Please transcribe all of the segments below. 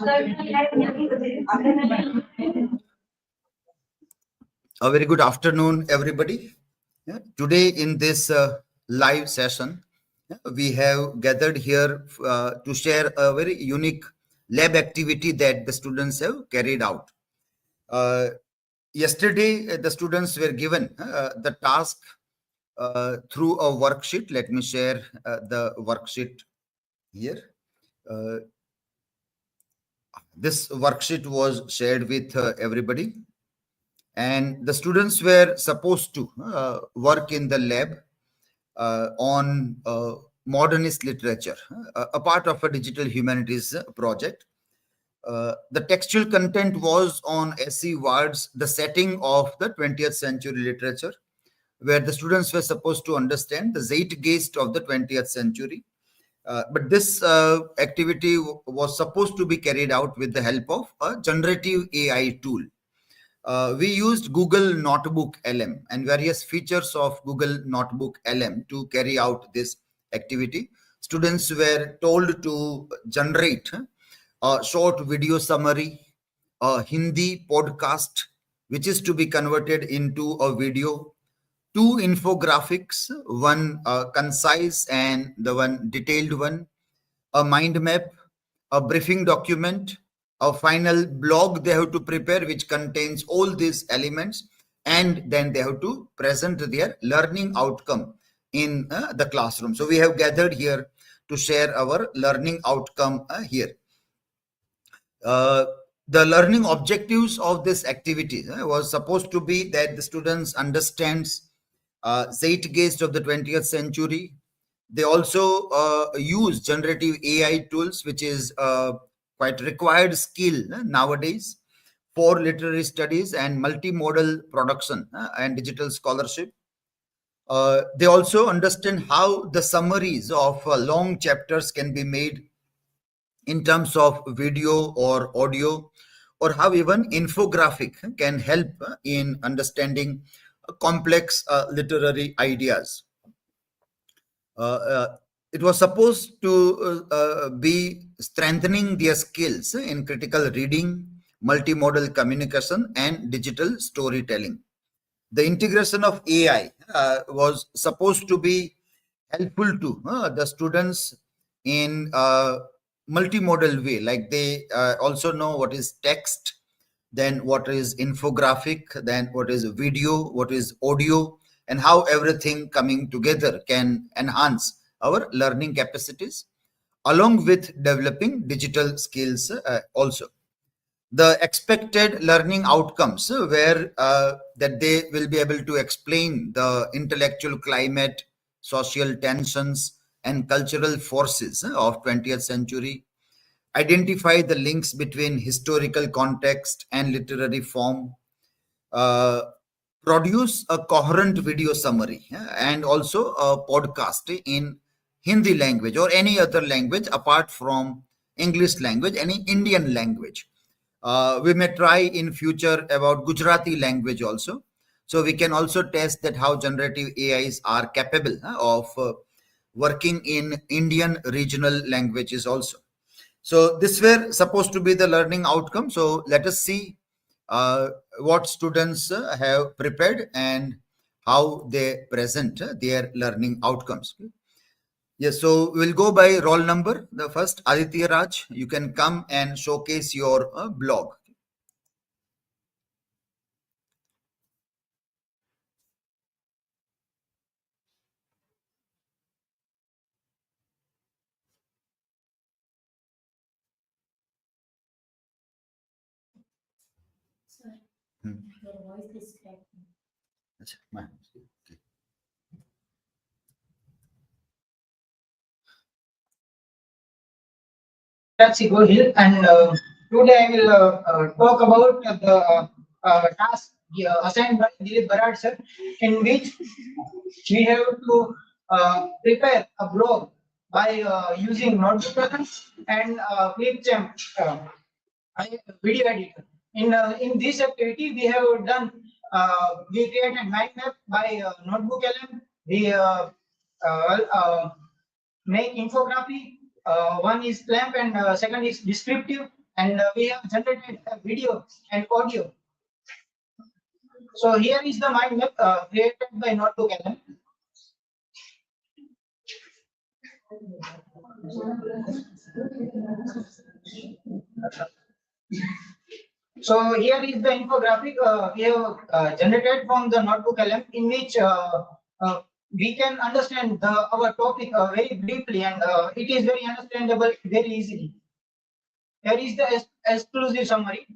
A very good afternoon, everybody. Today in this live session, we have gathered here to share a very unique lab activity that the students have carried out. Yesterday, the students were given the task through a worksheet. Let me share the worksheet here. This worksheet was shared with everybody, and the students were supposed to work in the lab on modernist literature, a part of a digital humanities project. The textual content was on S.E. Ward's The Setting of the 20th Century Literature, where the students were supposed to understand the zeitgeist of the 20th century. But this activity was supposed to be carried out with the help of a generative AI tool. We used Google Notebook LM and various features of Google Notebook LM to carry out this activity. Students were told to generate a short video summary, a Hindi podcast, which is to be converted into a video, 2 infographics, one concise and the one detailed one, a mind map, a briefing document, a final blog they have to prepare which contains all these elements, and then they have to present their learning outcome in the classroom. So we have gathered here to share our learning outcome here. The learning objectives of this activity was supposed to be that the students understands zeitgeist of the 20th century. They also use generative AI tools, which is quite required skill nowadays for literary studies and multimodal production and digital scholarship. They also understand how the summaries of long chapters can be made in terms of video or audio, or how even infographic can help in understanding complex literary ideas. It was supposed to be strengthening their skills in critical reading, multimodal communication, and digital storytelling. The integration of AI was supposed to be helpful to the students in a multimodal way, like they also know what is text, then what is infographic, then what is video, what is audio, and how everything coming together can enhance our learning capacities along with developing digital skills also. The expected learning outcomes were that they will be able to explain the intellectual climate, social tensions, and cultural forces of 20th century, identify the links between historical context and literary form, uh, produce a coherent video summary, and also a podcast in Hindi language or any other language apart from English language, any Indian language. We may try in future about Gujarati language also. So we can also test that how generative AIs are capable of working in Indian regional languages also. So this were supposed to be the learning outcome. So let us see what students have prepared and how they present their learning outcomes. Yes, so we'll go by roll number. The first, Aditya Raj, you can come and showcase your blog. Your voice is cracking. Okay. That's Go Hill, and today I will talk about the task assigned by Dilip Barad sir, in which we have to prepare a blog by using Notebook and Clipchamp video editor. In this activity, we have done we created mind map by Notebook LM. We make infography. One is clamp and second is descriptive, and we have generated a video and audio. So here is the mind map created by Notebook LM. So here is the infographic we have generated from the Notebook LM, in which we can understand our topic very briefly, and it is very understandable very easily. Here is the exclusive summary.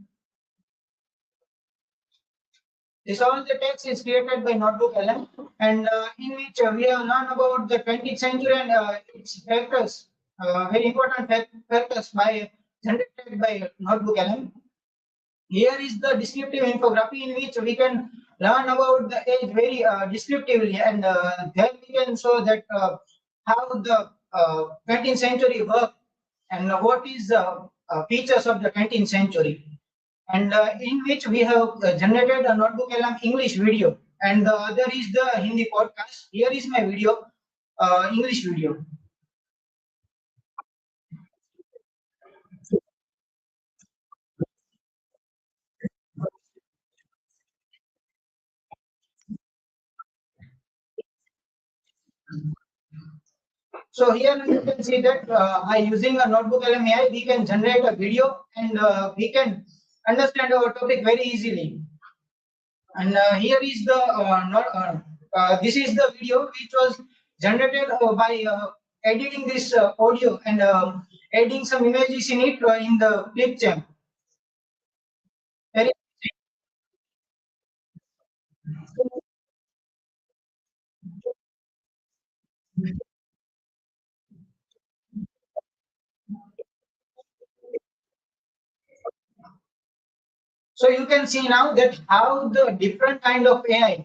This all the text is created by Notebook LM, and in which we have learned about the 20th century and its factors, very important factors generated by Notebook LM. Here is the descriptive infography, in which we can learn about the age very descriptively, and then we can show that how the 20th century worked and what is the features of the 20th century. And in which we have generated a Notebook LM English video, and the other is the Hindi podcast. Here is my video, English video. So here you can see that by using a Notebook LM AI, we can generate a video, and we can understand our topic very easily. And here is the this is the video which was generated by editing this audio and adding some images in it in the clip champ. Very So you can see now that how the different kind of AI,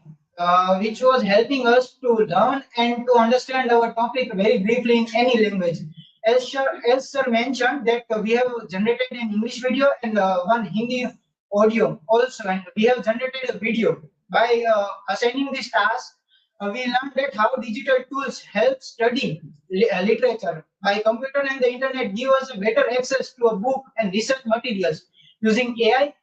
which was helping us to learn and to understand our topic very briefly in any language. As sir mentioned that we have generated an English video and one Hindi audio also, and we have generated a video. By assigning this task, we learned that how digital tools help study literature. By computer and the internet give us better access to a book and research materials. Using AI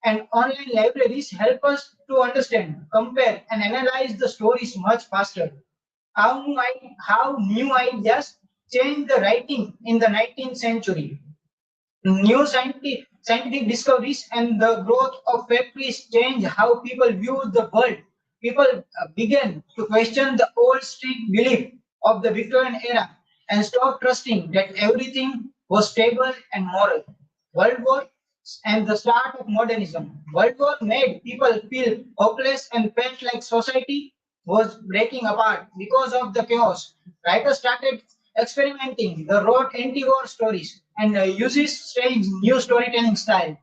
and online libraries help us to understand, compare, and analyze the stories much faster. How new ideas changed the writing in the 19th century. New scientific discoveries and the growth of factories change how people view the world. People began to question the old strict belief of the Victorian era and stop trusting that everything was stable and moral. World War and the start of modernism. World War made people feel hopeless and felt like society was breaking apart because of the chaos. Writers started experimenting, they wrote anti-war stories and uses strange new storytelling style.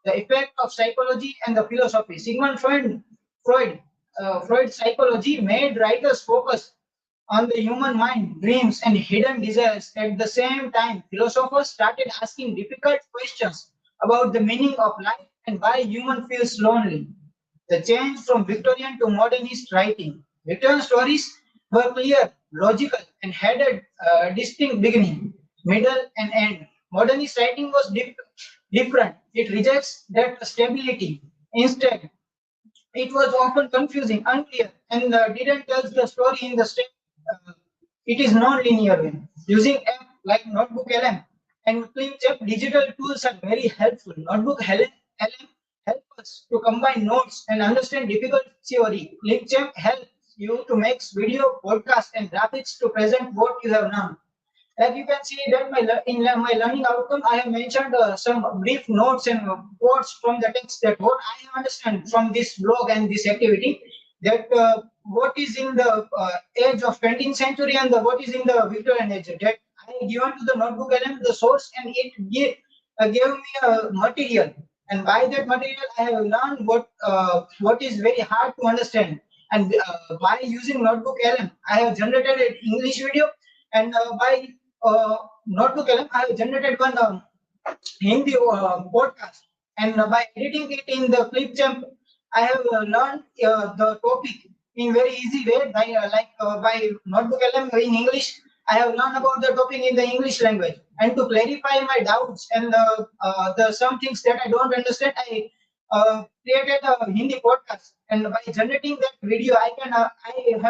The effect of psychology and the philosophy. Sigmund Freud's psychology made writers focus on the human mind, dreams, and hidden desires. At the same time, philosophers started asking difficult questions about the meaning of life and why human feels lonely. The change from Victorian to modernist writing. Victorian stories were clear, logical, and had a distinct beginning, middle, and end. Modernist writing was different. It rejects that stability. Instead, it was often confusing, unclear, and didn't tell the story in the same. It is non-linear way. Using app like Notebook LM and ClickChap, digital tools are very helpful. Notebook LM help us to combine notes and understand difficult theory. ClickChap helps you to make video, podcast, and graphics to present what you have learned. Like you can see that in my learning outcome, I have mentioned some brief notes and quotes from the text that what I understand from this blog and this activity, that what is in the age of 20th century and what is in the Victorian age. That I given to the Notebook LM the source, and it gave me a material, and by that material I have learned what is very hard to understand. And by using Notebook LM, I have generated an English video, and by Notebook LM, I have generated one Hindi podcast, and by editing it in the ClipChamp, I have learned the topic in very easy way by by Notebook LM in English. I have learned about the topic in the English language, and to clarify my doubts and the some things that I don't understand, I created a Hindi podcast, and by generating that video, I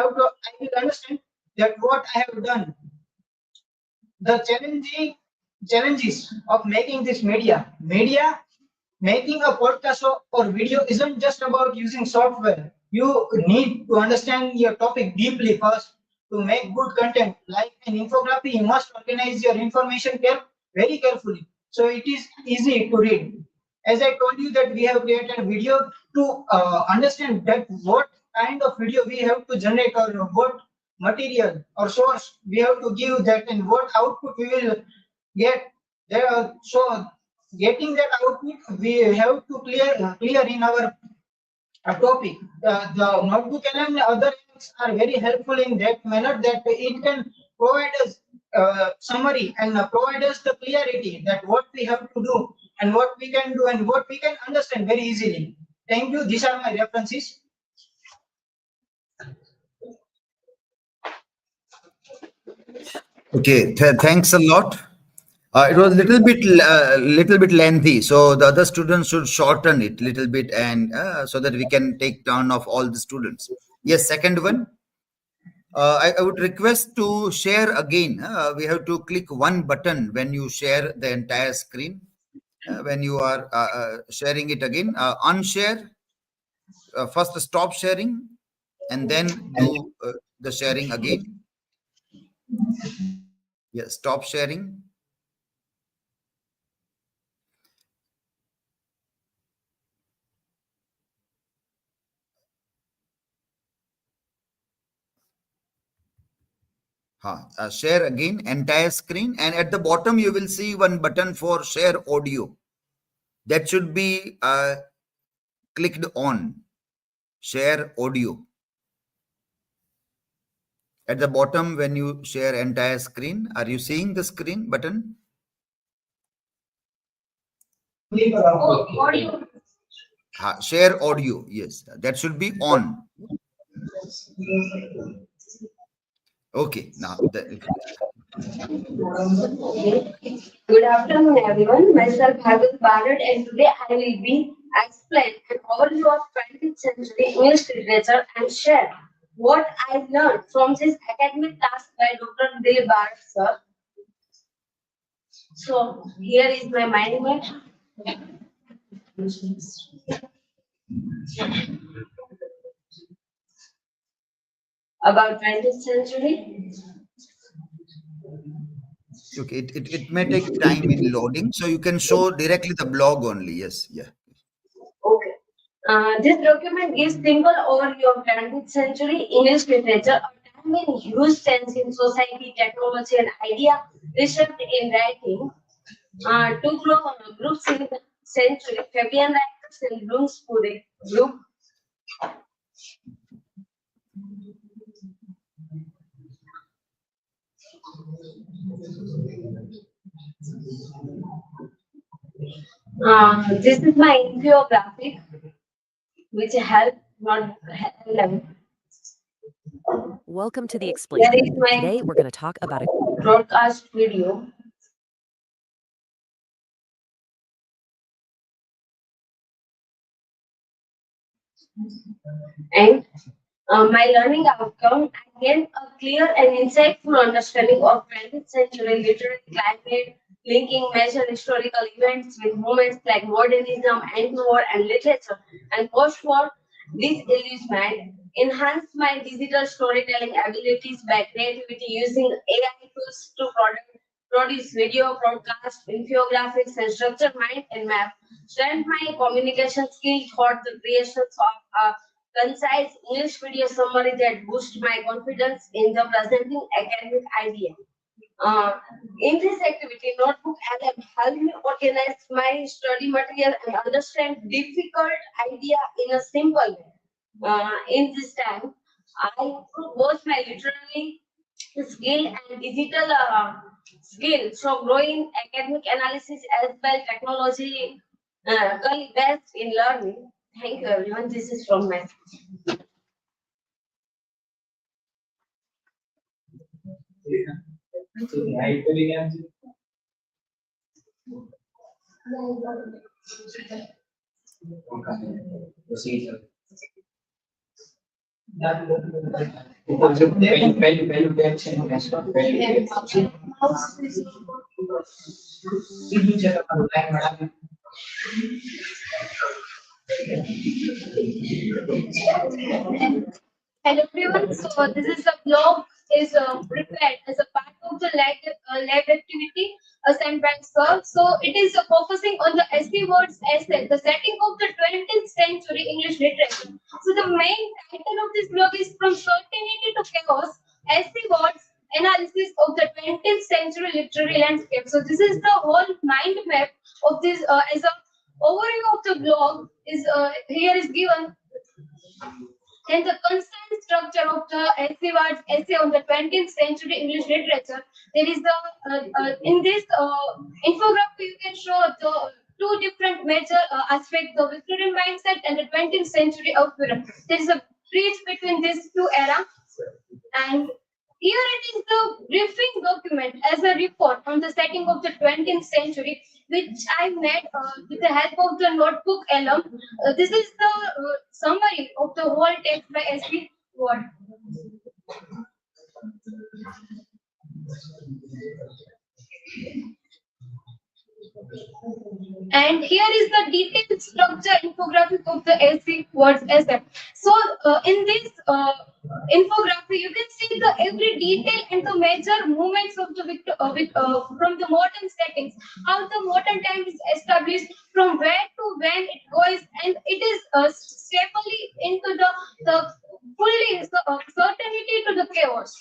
will understand that what I have done. The challenges of making this media making a podcast or video isn't just about using software. You need to understand your topic deeply first. To make good content like an infographic, you must organize your information very carefully so it is easy to read. As I told you that we have created a video to understand that what kind of video we have to generate or what material or source we have to give that and what output we will get there. So getting that output, we have to clear in our topic. The notebook and other apps are very helpful in that manner that it can provide us summary and provide us the clarity that what we have to do and what we can do and what we can understand very easily. Thank you. These are my references. Okay, thanks a lot. It was little bit lengthy, so the other students should shorten it little bit, and so that we can take turn of all the students. Yes, second one. I would request to share again. We have to click one button when you share the entire screen. When you are sharing it again, unshare. First stop sharing, and then do the sharing again. Yeah, stop sharing. Share again entire screen, and at the bottom you will see one button for share audio. That should be clicked on. Share audio. At the bottom when you share entire screen, are you seeing the screen button? Audio. Share audio, yes, that should be on. Okay, now Good afternoon, everyone. Myself Bhagat Bharat, and today I will be explain an overview of 20th century English literature and share what I learned from this academic task by Dr. Dilip Bharat, sir. So here is my mind map about 20th century. okay, it may take time in loading, so you can show directly the blog only. Yes, yeah. Okay. This document gives simple overview of 20th century English literature, a time in huge sense in society, technology, and idea reshaped in writing. Two groups in the century, Fabian writers and Bloomsbury group. This is my infographic, which help not help. Welcome to the Explainer. Here is my Today we're going to talk about a broadcast video. And my learning outcome, I gained a clear and insightful understanding of 20th century literary climate, linking major historical events with movements like modernism, anti-war, and literature, and post-war disillusionment. Enhanced my digital storytelling abilities by creativity using AI tools to produce video, broadcast, infographics, and structured mind and map. Strengthened my communication skills for the creations of a concise English video summary that boost my confidence in the presenting academic idea. In this activity, Notebook LM helped me organize my study material and understand difficult idea in a simple way. In this time, I improved both my literary skill and digital skill. So, growing academic analysis as well technology based in learning. Thank you, everyone. This is from my. Hello everyone. So this is the blog is prepared as a part of the lab activity assigned by Sir. So it is focusing on the SC words essay, the setting of the 20th century English literature. So the main title of this blog is From Certainty to Chaos, SC words analysis of the 20th century literary landscape. So this is the whole mind map of this as a overview of the blog is here is given. Then the constant structure of the essay words essay on the 20th century English literature. There is the in this infographic you can show the two different major aspects: the Victorian mindset and the 20th century outlook. There is a bridge between these two eras, and here it is the briefing document as a report on the setting of the 20th century, which I made with the help of the notebook alum. This is the summary of the whole text by S.P. Ward. And here is the detailed structure infographic of the SC words essay. So in this infographic, you can see the every detail and the major movements of the from the modern settings, how the modern time is established, from where to when it goes, and it is stably into the fully certainty to the chaos.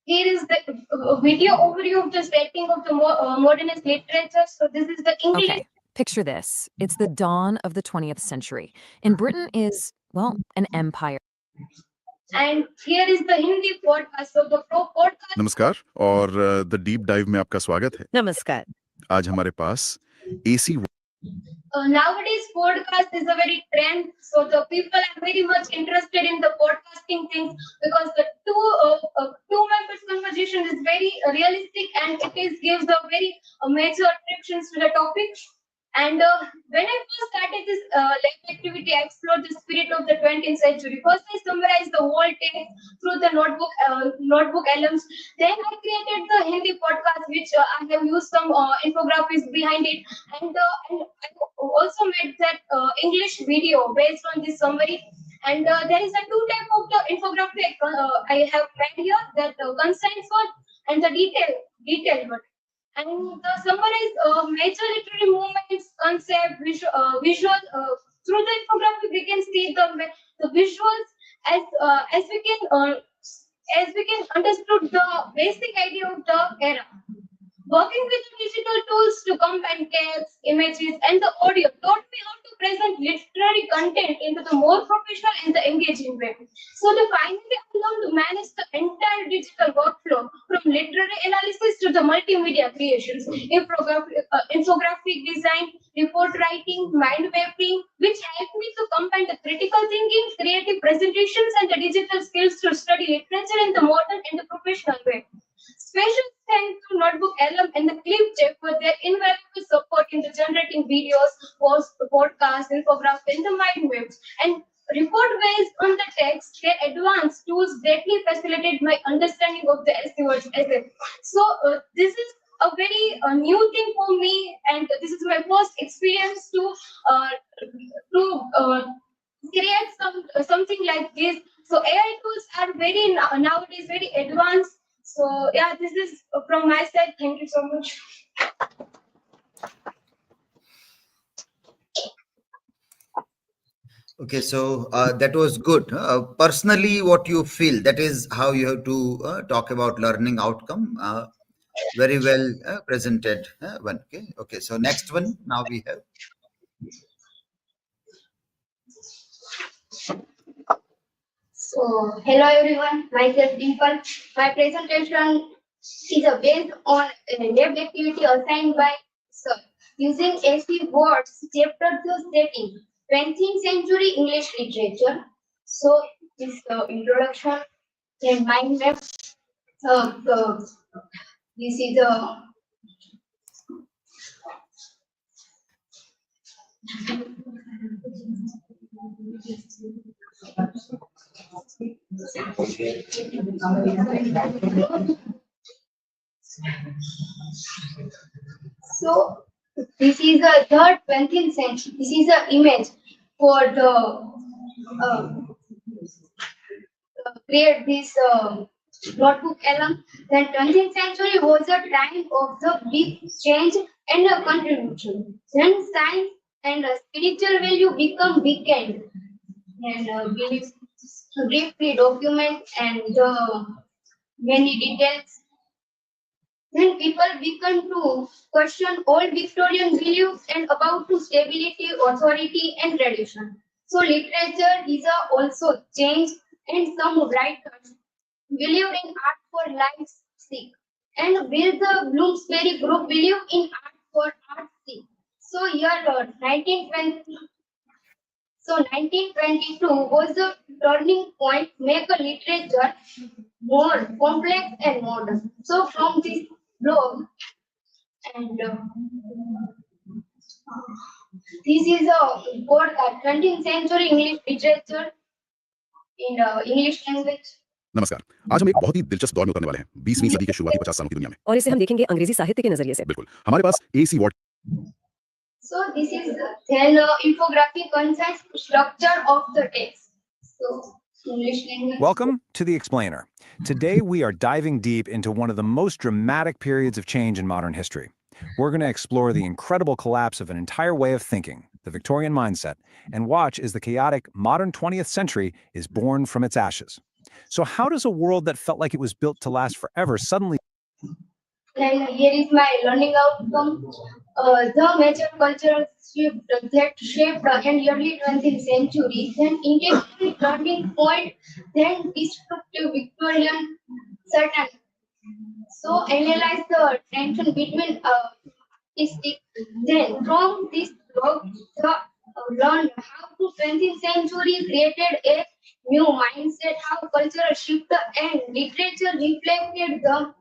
Here is the video overview of the setting of the modernist literature. So this is the English. Okay, picture this. It's the dawn of the 20th century. And Britain is, well, an empire. And here is the Hindi podcast. So the pro podcast. नमस्कार और the deep dive में आपका स्वागत है। Namaskar. आज हमारे पास AC Nowadays podcast is a very trend, so the people are very much interested in the podcasting things because the two members conversation is very realistic and it is gives a very major attractions to the topic. And when I first started this lab activity, I explored the spirit of the 20th century. First, I summarized the whole text through the notebook alums. Then I created the Hindi podcast, which I have used some infographics behind it, and I also made that English video based on this summary. And there is a two type of the infographic I have made here: that concise one and the detailed one. And the summarize major literary movements, concept, visual. Through the infographic, we can see the visuals as we can understood the basic idea of the era. Working with digital tools to combine text, images, and the audio taught me how to present literary content into the more professional and the engaging way. So finally, I learned to manage the entire digital workflow from literary analysis to the multimedia creations, infographic design, report writing, mind mapping, which helped me to combine the critical thinking, creative presentations, and the digital skills to study literature in the modern and the professional way. Special thanks to Notebook alum and the Clip Chef for their invaluable support in the generating videos, podcasts, infographics, and the mind maps. And report based on the text, their advanced tools greatly facilitate my understanding of the SC words essay. So this is a very new thing for me, and this is my first experience to create something like this. So AI tools are very nowadays very advanced. So yeah, this is from my side. Thank you so much. Okay, so that was good. Personally, what you feel, that is how you have to talk about learning outcome. Very well presented one. Okay, so next one now we have. So, hello everyone, myself Dimple. My presentation is based on a lab activity assigned by Sir using AC words chapter 2 setting 20th century English literature. So, this introduction and mind map. this is a so this is the third 20th century. This is the image for the create this notebook alum. Then 20th century was a time of the big change and a contribution. Then science and spiritual value become weakened and we briefly document and many details. Then people began to question all Victorian beliefs and about to stability, authority, and tradition. So literature is also changed, and some writers believe in art for life's sake, and will the Bloomsbury group believe in art for art's sake. So here 1920. So 1922 was the turning point, make a literature more complex and modern. So from this blog, and this is a podcast 20th century English literature in English language. नमस्कार। आज हम एक बहुत ही दिलचस्प दौर में उतरने वाले हैं 20वीं सदी के शुरुआती 50 सालों की दुनिया में। और इसे हम देखेंगे अंग्रेजी साहित्य के नजरिए से। बिल्कुल, हमारे पास एसी what So this is then infographic concise structure of the text. So English language. Welcome to The Explainer. Today we are diving deep into one of the most dramatic periods of change in modern history. We're going to explore the incredible collapse of an entire way of thinking, the Victorian mindset, and watch as the chaotic modern 20th century is born from its ashes. So how does a world that felt like it was built to last forever suddenly... And here is my learning outcome. The major cultural shift that shaped the early 20th century, then intellectual turning point, then destructive Victorian certainty. So analyze the tension between artistic. Then from this blog, learn how to 20th century created a new mindset, how cultural shift and literature reflected the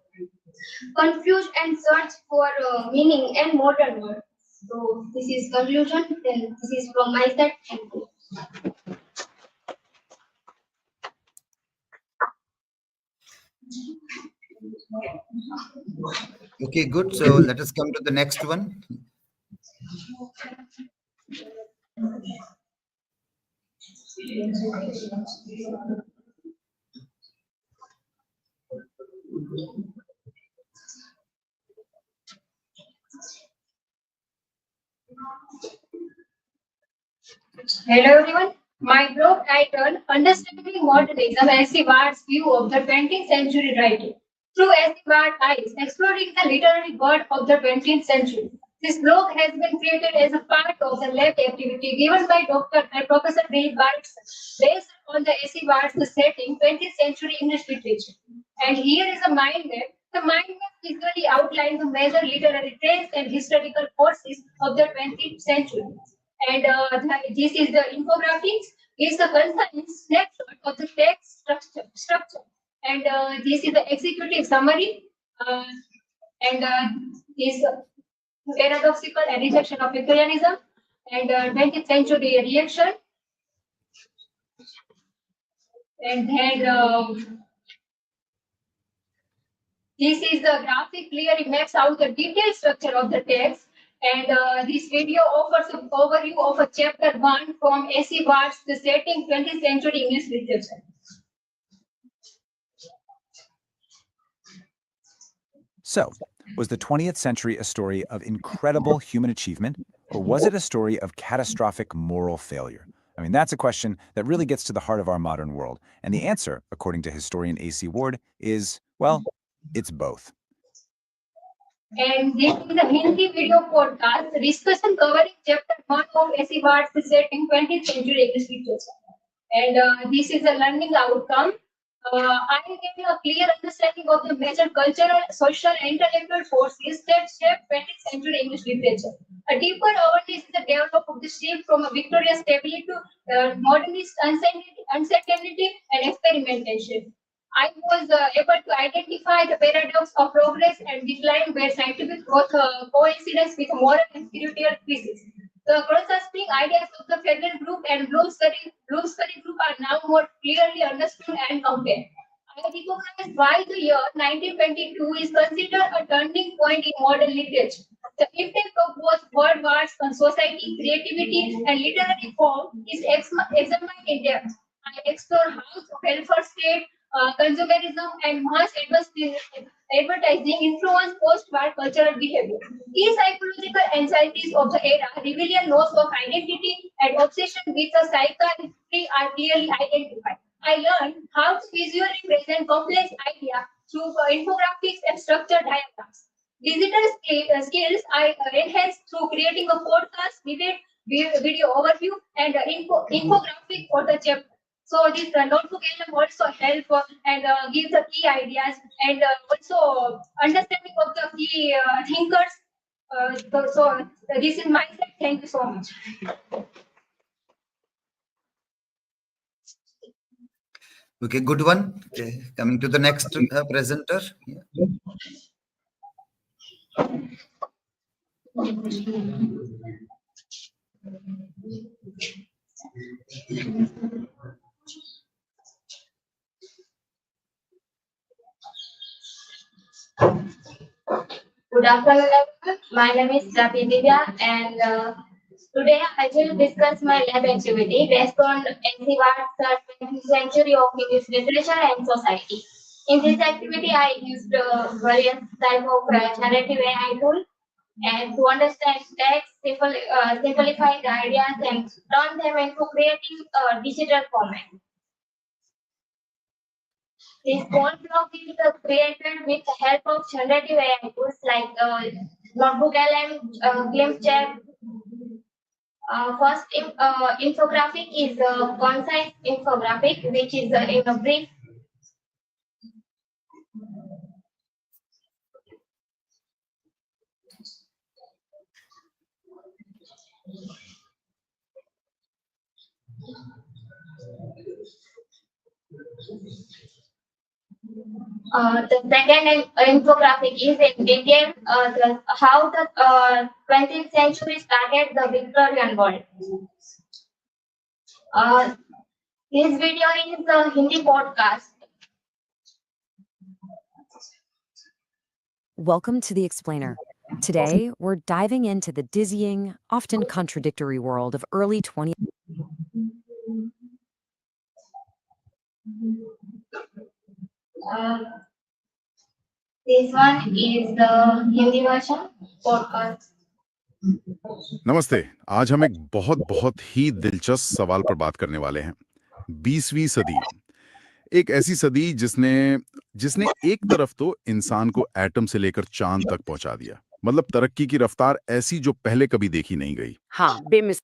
confused and search for meaning and modern world. So this is conclusion. Then this is from my side. Thank you. Okay, good. So let us come to the next one. Hello everyone. My blog title Understanding Modernism as Ward's View of the 20th Century Writing. Through Ward's eyes, exploring the literary god of the 20th century. This blog has been created as a part of the lab activity given by Professor Bill Bartson based on the Ward's setting 20th century English literature. And here is a mind map. The mind map visually outlines the major literary trends and historical forces of the 20th century. And this is the infographics. Is the concise snapshot of the text structure. And this is the executive summary. And this paradoxical and rejection of Victorianism and 20th century reaction. And then this is the graphic clearly maps out the detailed structure of the text. And this video offers an overview of a chapter 1 from A.C. Ward's The Setting 20th Century English Literature. So, was the 20th century a story of incredible human achievement, or was it a story of catastrophic moral failure? I mean, that's a question that really gets to the heart of our modern world. And the answer, according to historian A.C. Ward, is, well, it's both. And this is a Hindi video podcast discussion covering chapter 1 of A.C. Ward's The Setting 20th Century English Literature. And this is a learning outcome. I am getting a clear understanding of the major cultural, social, and intellectual forces that shape 20th century English literature. A deeper awareness is the development of the shift from a Victorian stability to modernist uncertainty and experimentation. I was able to identify the paradox of progress and decline where scientific growth coincides with moral and spiritual crisis. The corresponding ideas of the Federal Group and Bloomsbury Group are now more clearly understood and compared. I recognize why the year 1922 is considered a turning point in modern literature. The impact of both world wars on society, creativity, and literary form is examined in depth. I explore how the welfare state, consumerism, and mass advertising influence post-war cultural behavior. Key psychological anxieties of the era, rebellion, loss of identity, and obsession with the psychiatry are clearly identified. I learned how to visually present complex ideas through infographics and structured diagrams. Digital skills I enhanced through creating a podcast, debate, video overview, and infographic for the chapter. So this notebook can also help and give the key ideas and also understanding of the key thinkers. So this is my side. Thank you so much. Okay, good one. Okay, coming to the next presenter. Yeah. Good afternoon, everyone. My name is Ravi Divya, and today I will discuss my lab activity based on NCVAR's 20th Century of English Literature and Society. In this activity, I used various type of generative AI tool and to understand text, simplify the ideas, and turn them into creative digital format. This code block is created with the help of generative AI tools like Notebook LM, Glimpse Chat. First infographic is a concise infographic, which is in a brief. The second infographic is in detail how the 20th century started the Victorian world. This video is the Hindi podcast. Welcome to The Explainer. Today, we're diving into the dizzying, often contradictory world of early 20th. This one is the Hindi version podcast. नमस्ते। आज हम एक बहुत ही दिलचस्प सवाल पर बात करने वाले हैं। 20वीं सदी, एक ऐसी सदी जिसने एक तरफ तो इंसान को एटम से लेकर चांद तक पहुंचा दिया, मतलब तरक्की की रफ्तार ऐसी जो पहले कभी देखी नहीं गई। हाँ, बेमिस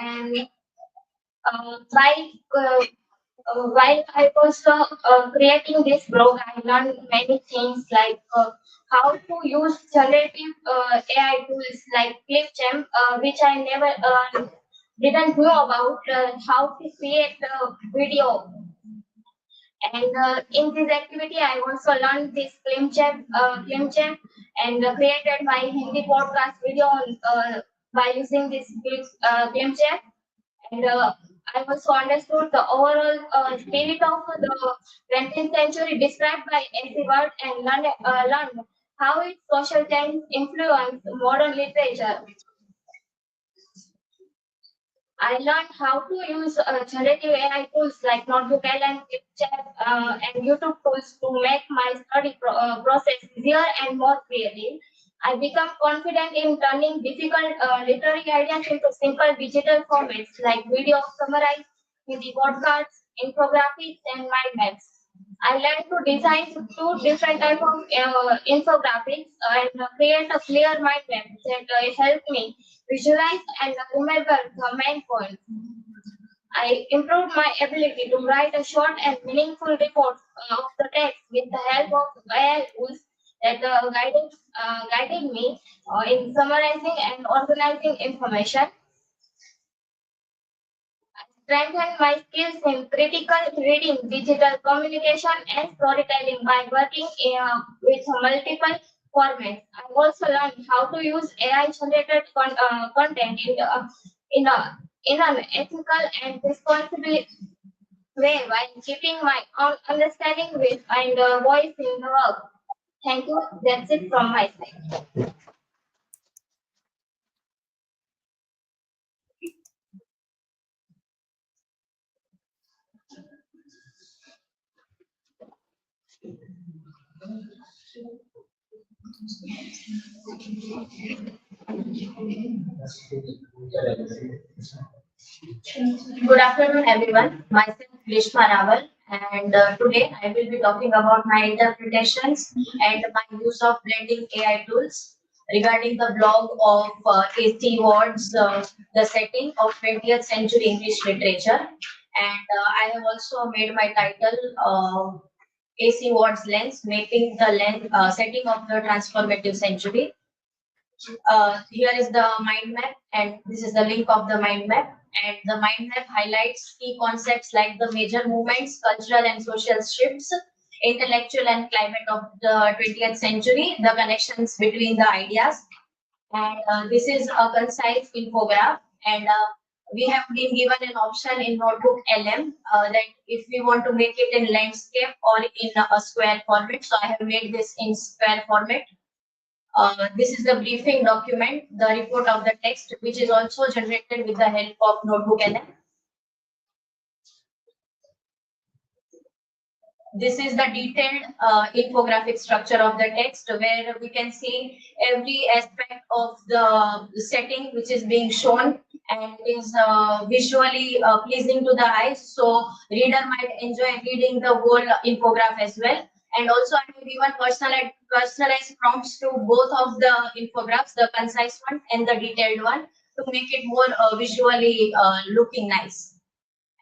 And while I was creating this blog, I learned many things like how to use generative AI tools like Clipchamp, which I never didn't know about, how to create a video. And in this activity, I also learned this Clipchamp and created my Hindi podcast video by using this Clipchamp. And I also understood the overall spirit of the 20th century described by A.C. Ward and learned how its social change influenced modern literature. I learned how to use generative AI tools like Notebook LM, Chat, and YouTube tools to make my study process easier and more creative. I become confident in turning difficult literary ideas into simple digital formats like video summarized with the podcasts, infographics, and mind maps. I learned to design two different types of infographics and create a clear mind map that helped me visualize and remember the main points. I improved my ability to write a short and meaningful report of the text with the help of AI tools that guided me in summarizing and organizing information. strengthen my skills in critical reading, digital communication, and storytelling by working with multiple formats. I also learned how to use AI-generated content in, a, in an ethical and responsible way while keeping my own understanding with and voice in the work. Thank you. That's it from my side. Good afternoon, everyone. Myself Grishma Raval, and today I will be talking about my interpretations and my use of blending AI tools regarding the blog of A.C. Ward's The Setting of 20th Century English Literature. And I have also made my title A.C. Ward's Lens, Making the Setting of the Transformative Century. Here is the mind map, and this is the link of the mind map. And the mind map highlights key concepts like the major movements, cultural and social shifts, intellectual and climate of the 20th century, the connections between the ideas. And this is a concise infograph. And we have been given an option in Notebook LM that if we want to make it in landscape or in a square format. So I have made this in square format. This is the briefing document, the report of the text, which is also generated with the help of Notebook LM. This is the detailed infographic structure of the text, where we can see every aspect of the setting which is being shown and is visually pleasing to the eyes. So reader might enjoy reading the whole infographic as well. And also I have given personalized prompts to both of the infographics, the concise one and the detailed one, to make it more visually looking nice.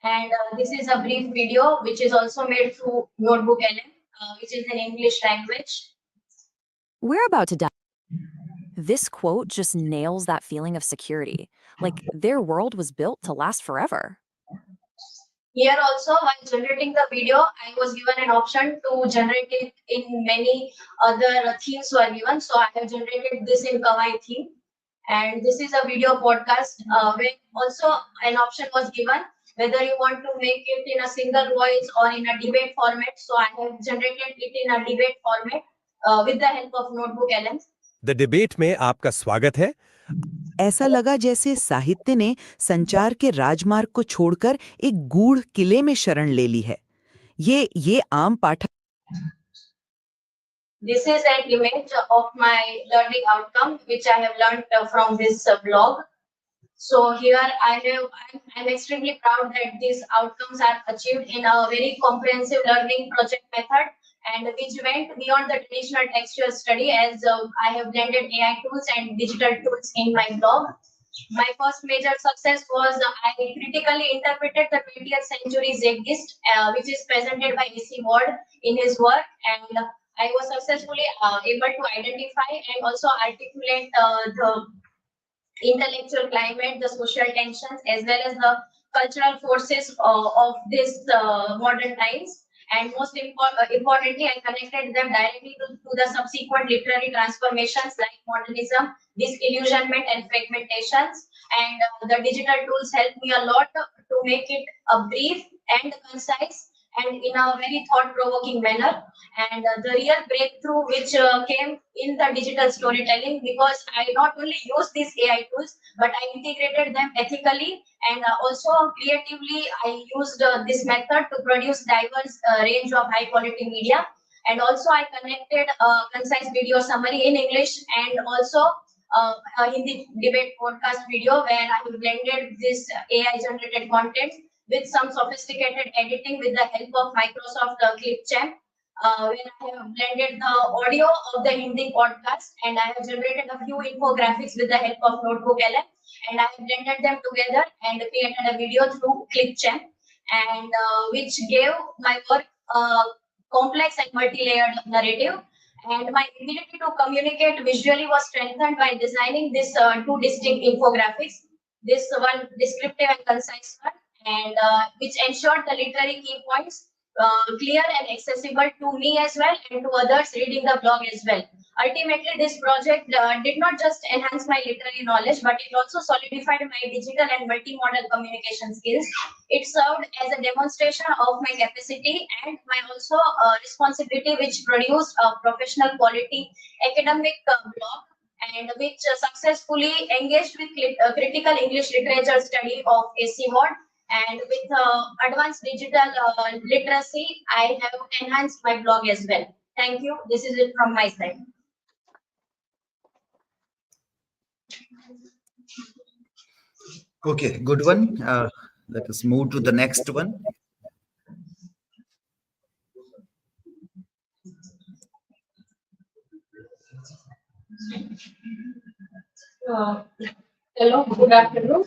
And this is a brief video which is also made through Notebook LM, which is in English language. We're about to dive. This quote just nails that feeling of security, like their world was built to last forever. Here also, while generating the video, I was given an option to generate it in many other themes were given. So I have generated this in Kawaii theme. And this is a video podcast where also an option was given whether you want to make it in a single voice or in a debate format. So I have generated it in a debate format with the help of Notebook LM. The debate में आपका स्वागत है। ऐसा लगा जैसे साहित्य ने संचार के राजमार्ग को छोड़कर एक गूढ़ किले में शरण ले ली है। ये आम पाठक। This is an image of my learning outcome, which I have learned from this blog. So here I'm extremely proud that these outcomes are achieved in a very comprehensive learning project method, and which went beyond the traditional textual study, as I have blended AI tools and digital tools in my blog. My first major success was I critically interpreted the 20th century Zeitgeist, which is presented by A.C. Ward in his work, and I was successfully able to identify and also articulate the intellectual climate, the social tensions, as well as the cultural forces of this modern times. And most importantly, I connected them directly to the subsequent literary transformations like modernism, disillusionment, and fragmentations. And the digital tools helped me a lot to make it a brief and concise and in a very thought-provoking manner. And the real breakthrough which came in the digital storytelling, because I not only used these AI tools, but I integrated them ethically, and also creatively I used this method to produce diverse range of high-quality media. And also I connected a concise video summary in English and also a Hindi debate podcast video, where I have blended this AI-generated content with some sophisticated editing with the help of Microsoft Clipchamp, where I have blended the audio of the Hindi podcast, and I have generated a few infographics with the help of Notebook LM, and I have blended them together and created a video through Clipchamp, and which gave my work a complex and multi-layered narrative. And my ability to communicate visually was strengthened by designing this two distinct infographics, this one descriptive and concise one, and which ensured the literary key points clear and accessible to me as well and to others reading the blog as well. Ultimately, this project did not just enhance my literary knowledge, but it also solidified my digital and multimodal communication skills. It served as a demonstration of my capacity and my also responsibility, which produced a professional quality academic blog and which successfully engaged with critical English literature study of AC Ward. And with advanced digital literacy, I have enhanced my blog as well. Thank you. This is it from my side. Okay, good one. Let us move to the next one. Hello, good afternoon.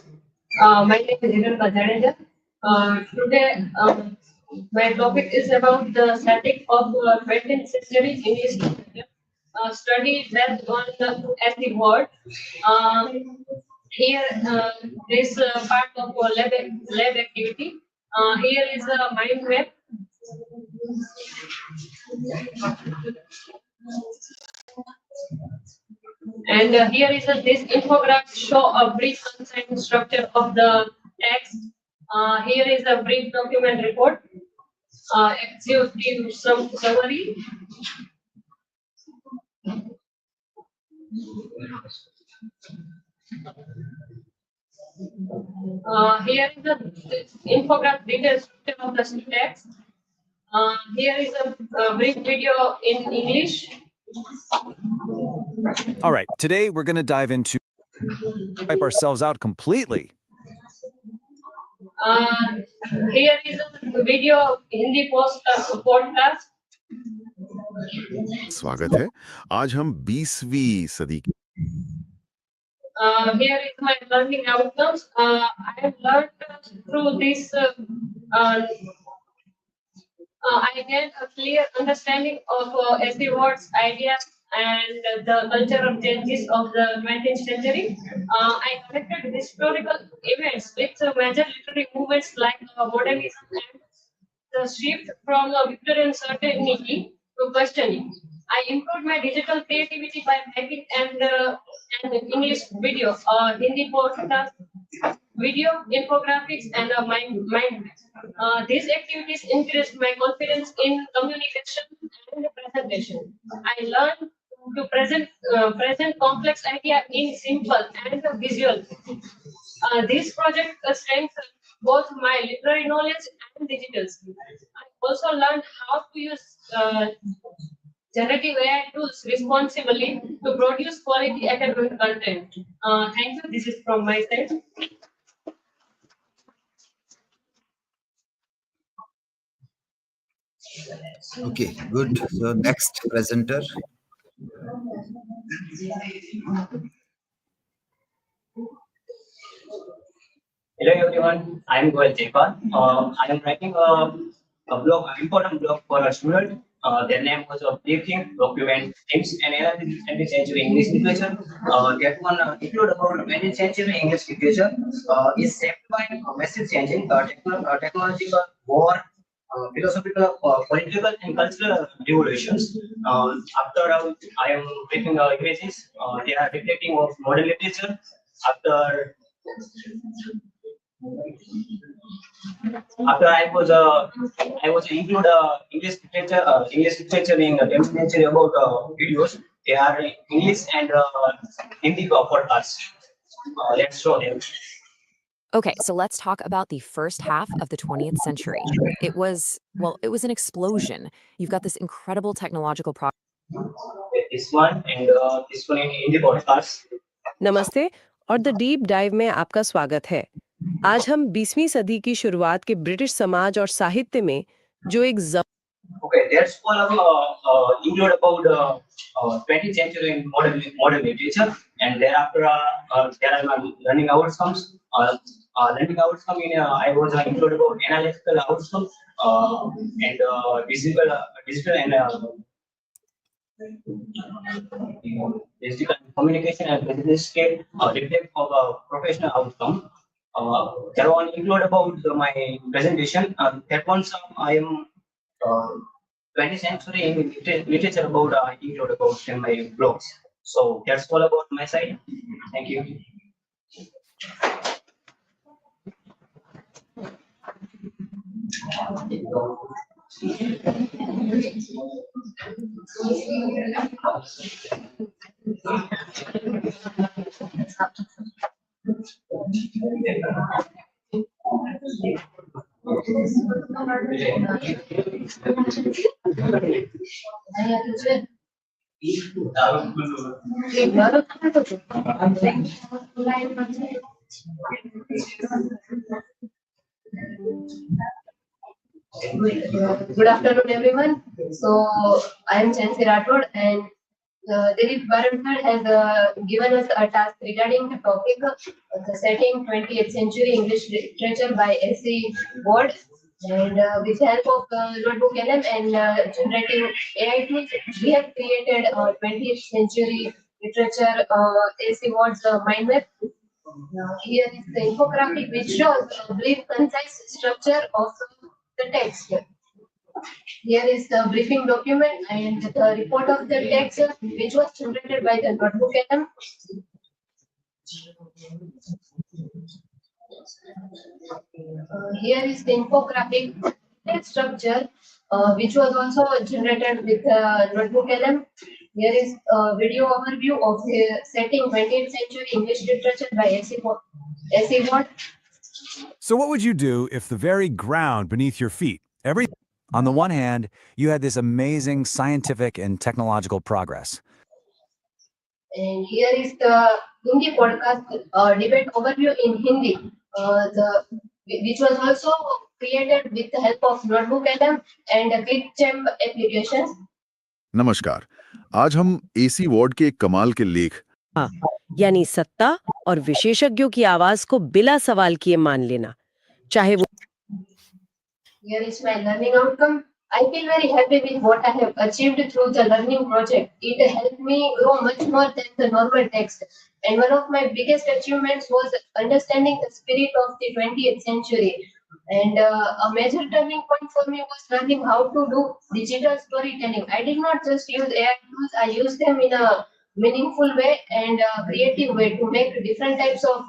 My name is Hiran Kajareja. Today, my topic is about the setting of 20th century English literature. Study based on the SD word. Here, this part of lab activity. Here is a mind map. And here is this infographic show a brief content structure of the text. Here is a brief document report, executive summary. Here is the infographic detailed structure of the text. Here is a brief video in English. All right, today we're going to dive into wipe ourselves out completely. Here is a video Hindi podcast. स्वागत है आज हम 20वीं सदी की Here is my learning outcomes. I have learned through this. I get a clear understanding of SD words, ideas, and the cultural changes of the 20th century. I connected historical events with major literary movements like modernism and the shift from Victorian certainty to questioning. I improved my digital creativity by making an English video, Hindi podcast, video, infographics, and mind maps. These activities increased my confidence in communication and presentation. I learned to present complex idea in simple and visual. This project strengthened both my literary knowledge and digital skills. I also learned how to use generative AI tools responsibly to produce quality academic content. Thank you. This is from my side. Okay, good. So next presenter. Hello everyone, I am Goel Jaipal. I am writing a blog, an important blog for a student. Their name was a briefing document themes and analysis 20th century English literature. That one include about 20th century English literature is shaped by massive changing technological, war, philosophical, political, and cultural revolutions. After I am making images, they are reflecting of modern literature. After I was include English literature in 20th century about videos. They are English and Hindi for us. Let's show them. Okay, so let's talk about the first half of the 20th century. It was an explosion. You've got this incredible technological progress. This one and this one in Hindi podcast. नमस्ते और the deep dive में आपका स्वागत है। आज हम 20वीं सदी की शुरुआत के ब्रिटिश समाज और साहित्य में जो एक Okay, that's all include about 20th century in modern literature, and thereafter there are learning outcomes. Learning outcome in I was include about analytical outcomes and digital and digital communication and business scale reflect of a professional outcome. That one include about my presentation. That one some I am 20th century in literature about include about in my blogs. So that's all about my side. Thank you. Good afternoon, everyone. So, I am Chansi Rathod, and Dilip Baradkar has given us a task regarding the topic the setting 20th century English literature by S.C. Ward. And with help of notebook LM and generating AI tools, we have created 20th century literature S.C. Ward's mind map. Here is the infographic which shows a brief, concise structure of the text. Here is the briefing document and the report of the text which was generated by the notebook LM. Here is the infographic text structure which was also generated with notebook LM. Here is a video overview of the setting 20th century English literature by S.C. Ward. So what would you do if the very ground beneath your feet, on the one hand, you had this amazing scientific and technological progress. And here is the Hindi podcast debate overview in Hindi, which was also created with the help of Notebook LM and ClickChamp applications. नमस्कार, आज हम AC ward के एक कमाल के लेख यानी सत्ता और विशेषज्ञों की आवाज को बिना सवाल किए मान लेना, चाहे वो Here is my learning outcome. I feel very happy with what I have achieved through the learning project. It helped me grow much more than the normal text. And one of my biggest achievements was understanding the spirit of the 20th century. And a major turning point for me was learning how to do digital storytelling. I did not just use AI tools, I used them in a meaningful way and creative way to make different types of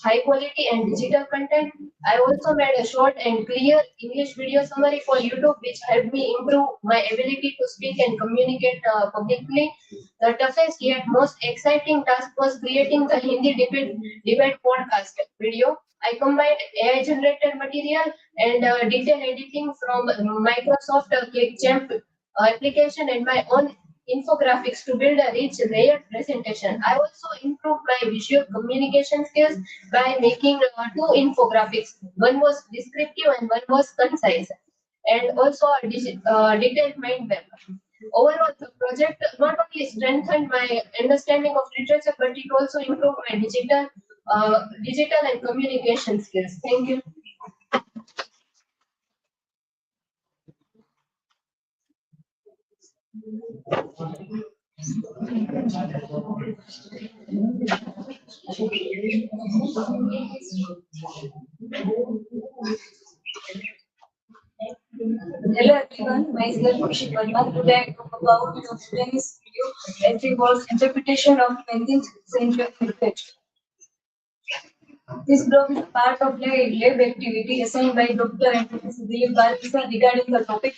high quality and digital content. I also made a short and clear English video summary for YouTube, which helped me improve my ability to speak and communicate publicly. The toughest yet most exciting task was creating the Hindi debate podcast video. I combined AI generated material and detail editing from Microsoft ClickChamp application and my own infographics to build a rich layered presentation. I also improved my visual communication skills by making two infographics. One was descriptive and one was concise, and also a detailed mind map. Overall, the project not only strengthened my understanding of literature, but it also improved my digital and communication skills. Thank you. Hello everyone, myself Kushi Verma. Today I talk about today's video as regards interpretation of 20th century literature. This blog is a part of lab activity assigned by Dr. and Professor Dilip Baradkar regarding the topic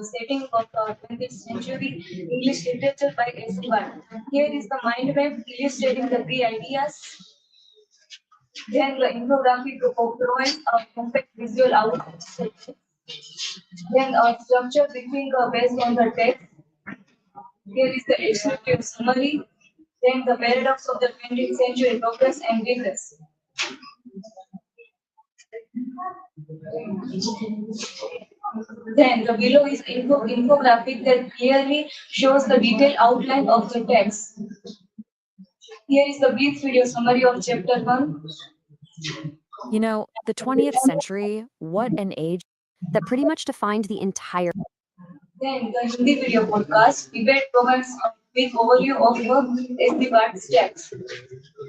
setting of 20th century English literature by S.C. Ward. Here is the mind map illustrating the key ideas. Then the infographic provides a compact visual outline. Then a structure briefing based on the text. Here is the executive summary. Then the paradox of the 20th century progress and regress. Then the below is infographic that clearly shows the detailed outline of the text. Here is the brief video summary of chapter 1. You know, the 20th century, what an age that pretty much defined the entire. Then the Hindi video podcast debate provides with overview of the SD part stacks.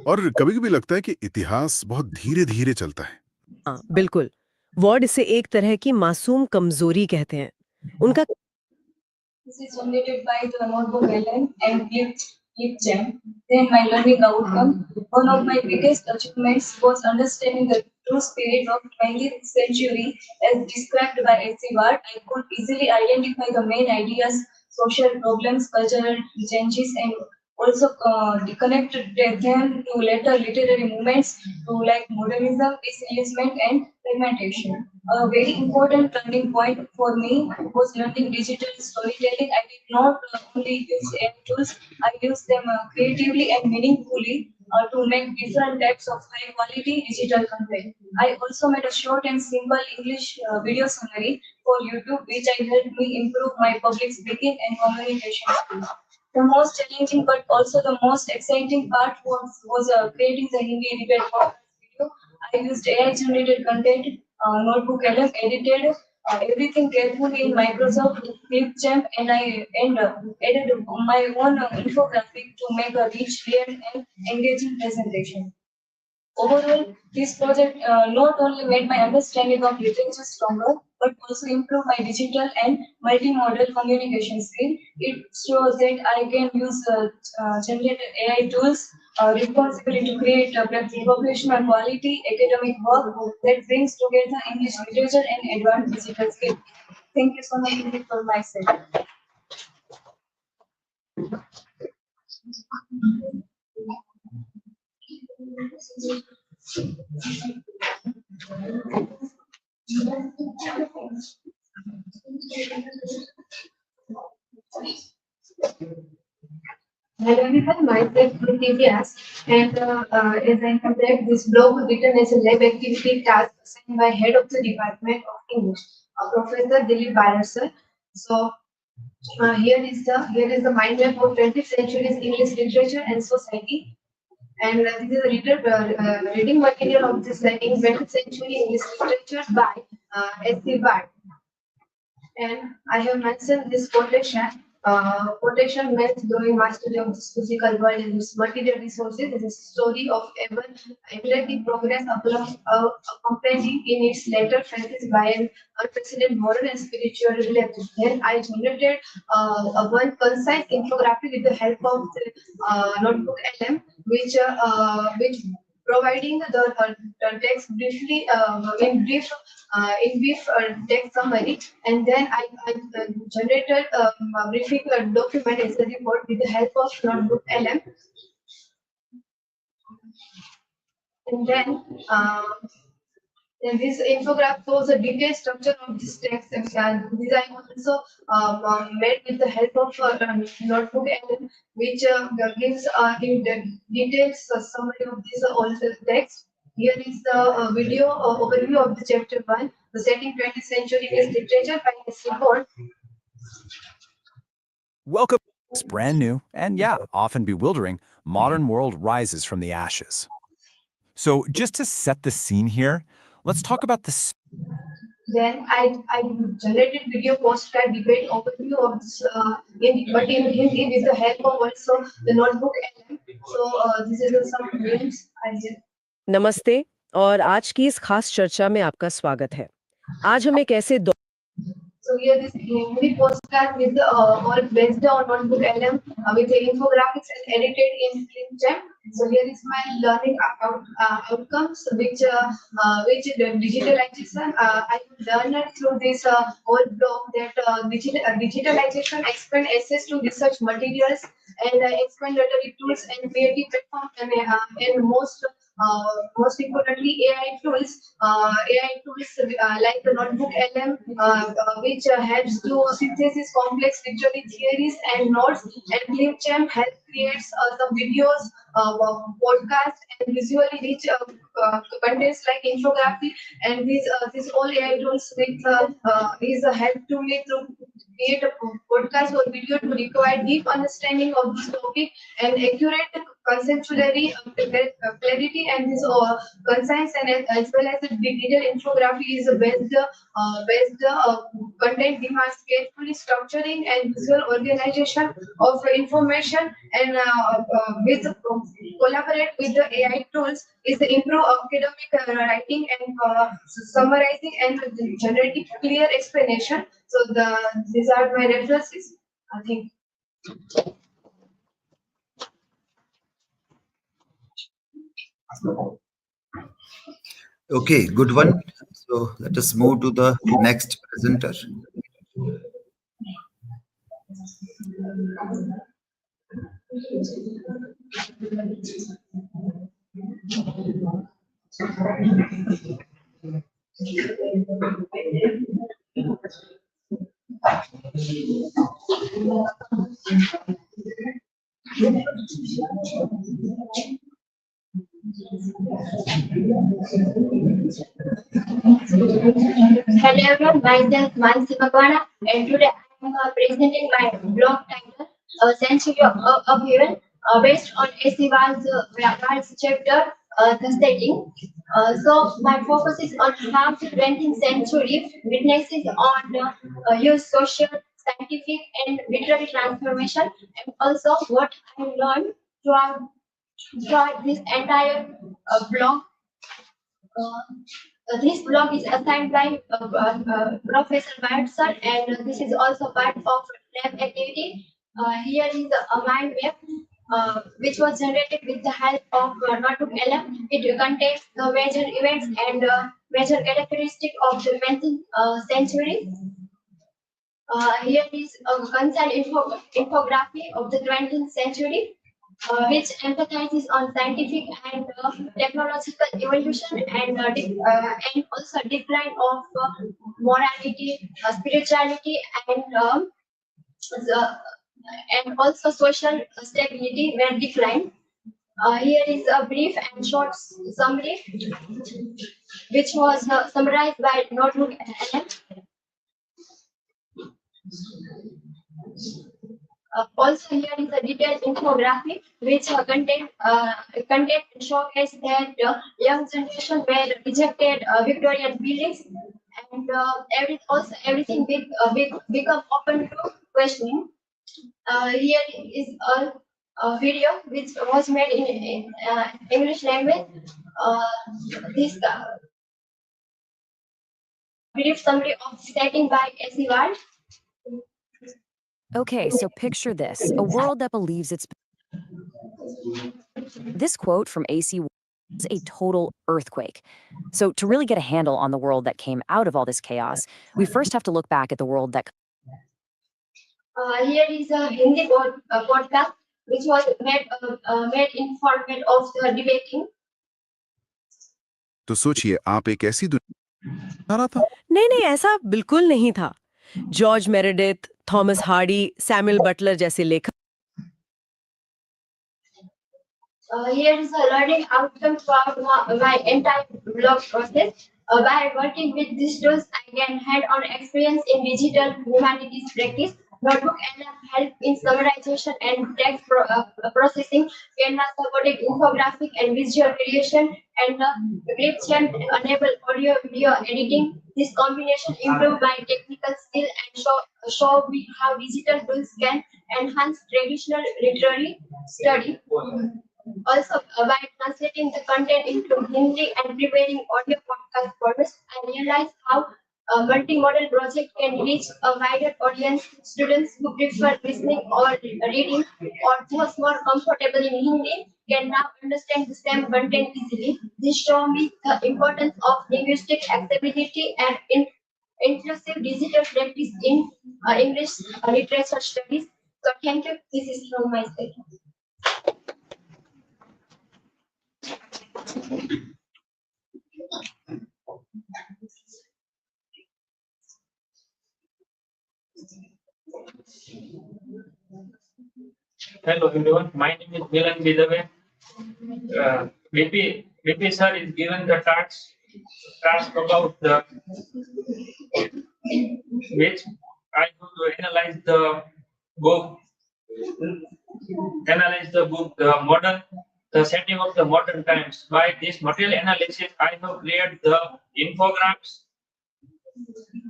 और कभी-कभी लगता है कि इतिहास बहुत धीरे-धीरे चलता है। हाँ, बिल्कुल। वर्ड इसे एक तरह की मासूम कमजोरी कहते हैं। उनका This is generated by the notebook LM and LibGem. Then my learning outcome. One of my biggest achievements was understanding the true spirit of 20th century as described by S.C. Ward. I could easily identify the main ideas, social problems, cultural changes, and also connected them to later literary movements to like modernism, disillusionment, and fragmentation. A very important turning point for me was learning digital storytelling. I did not only use AI tools, I used them creatively and meaningfully to make different types of high quality digital content. I also made a short and simple English video summary for YouTube, which I helped me improve my public speaking and communication skills. The most challenging but also the most exciting part was creating the Hindi edited podcast video. I used AI generated content, notebook LM, edited everything carefully in Microsoft Flipchamp, and added my own infographic to make a rich, layered, and engaging presentation. Overall, this project not only made my understanding of literature stronger, but also improved my digital and multimodal communication skill. It shows that I can use generated AI tools responsibly to create a professional quality academic work that brings together English literature and advanced digital skills. Thank you so much for my sake. Hello everyone, myself Prithvias, and as I conduct this blog written as a lab activity task assigned by head of the Department of English, Professor Dilip Barar sir. So here is the mind map of 20th century's English literature and society. And this is a reading material of this in 20th century English literature by S.C. Ward. And I have mentioned this quotation. Quotation meant doing mastery of this physical world and its material resources is a story of ever-accelerating progress accompanying in its later phases by an unprecedented moral and spiritual revelation. Then I generated one concise infographic with the help of the notebook LM, which providing the text briefly in brief text summary, and then I generated a briefing document as a report with the help of notebook LM, and then this infographic shows the detailed structure of this text, and this I also made with the help of notebook LM, which gives in the details summary of this all the text. Here is the video overview of the chapter 1, the setting 20th century English literature by S.C. Ward. Welcome. It's brand new and, yeah, often bewildering. Modern world rises from the ashes. So, just to set the scene here, let's talk about this. Then I generated video postcard debate overview of this, but in Hindi with the help of also the notebook LM. So this is some names I did. नमस्ते और आज की इस खास चर्चा में आपका स्वागत है। आज हम एक ऐसे So here this Hindi postcard with all based on notebook LM with the infographics and edited in Flipchamp. So here is my learning outcomes, which the digitalization I learned through this whole blog that digitalization expand access to research materials and expand literary tools and creative platforms and most importantly AI tools like the notebook LM which helps to synthesize complex literary theories and notes, and Flipchamp helps creates some videos, podcasts, and visually rich contents like infography, and these all AI tools with is a help to me to create a podcast or video to require deep understanding of this topic and accurate conceptually clarity and this concise and as well as the digital infography is based content demands carefully structuring and visual organization of information and with collaborate with the AI tools is to improve academic writing and summarizing and generating clear explanation. So these are my references. I think. Okay, good one. So let us move to the next presenter. Hello everyone, myself Mansi Bakwana, and today I am presenting my blog title, Century of Heaven, based on A.C. Ward's chapter, The Setting. So my focus is on how the 20th century witnesses on use social, scientific, and literary transformation, and also what I learned throughout this entire blog. This blog is assigned by Professor Watson, and this is also part of lab activity. Here is a mind map which was generated with the help of Notebook LM. It contains the major events and major characteristics of the 20th century. Here is a concise infography of the 20th century, which emphasizes on scientific and technological evolution and also decline of morality, spirituality, and also social stability were declined. Here is a brief and short summary, which was summarized by Notebook LM. Also, here is a detailed infographic which content showcase that young generation were rejected Victorian beliefs, and everything become open to questioning. Here is a video which was made in English language. This brief summary of setting by A.C. Ward. Okay, so picture this, a world that believes it's... This quote from AC is a total earthquake. So to really get a handle on the world that came out of all this chaos, we first have to look back at the world that... Here is a Hindi podcast which was made in format of debating. तो सोचिए आप एक ऐसी दुनिया रहा था नहीं, ऐसा बिल्कुल नहीं था। George Meredith, Thomas Hardy, Samuel Butler जैसे लेखक... Here is a learning outcome for my entire blog process. By working with these tools, I gain hand-on experience in digital humanities practice. Notebook help in summarization and text processing. Canvas supported infographic and visual creation, and Gripchamp enable audio video editing. This combination improve my technical skill and show me how digital tools can enhance traditional literary study. Also, by translating the content into Hindi and preparing audio podcast formats, I realized how a multimodal project can reach a wider audience. Students who prefer listening or reading or just more comfortable in Hindi can now understand the same content easily. This shows me the importance of linguistic accessibility and inclusive digital practice in English literature studies. So, thank you. This is from my side. Hello everyone, my name is DoEng-MKBU. VP sir is given the task about the which I have to analyze the book analyze the book, the setting of the modern times. By this material analysis, I have created the infographics,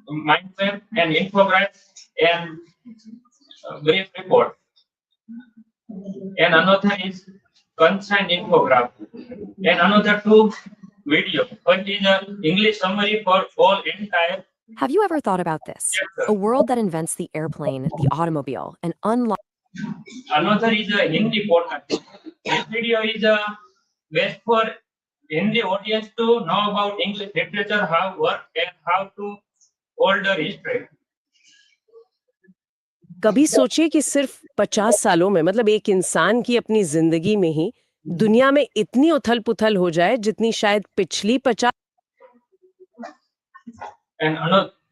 mind map, and infographics, and brief report. And another is concise infograph, and another two video. One is an English summary for all entire Have you ever thought about this? A world that invents the airplane, the automobile, and unlocks. Another is a Hindi podcast. This video is a best for Hindi audience to know about English literature, how work and how to older history. कभी सोचिए कि सिर्फ 50 सालों में मतलब एक इंसान की अपनी जिंदगी में ही दुनिया में इतनी उथल-पुथल हो जाए जितनी शायद पिछली 50 And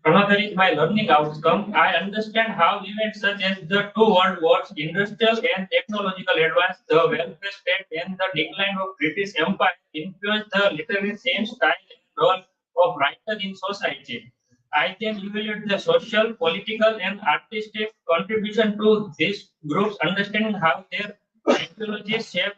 another is my learning outcome. I understand how events such as the two world wars, industrial and technological advance, the welfare state, and the decline of British Empire influenced the literary sense, style, and role of writer in society. I can evaluate the social, political, and artistic contribution to these groups, understanding how their ideologies shape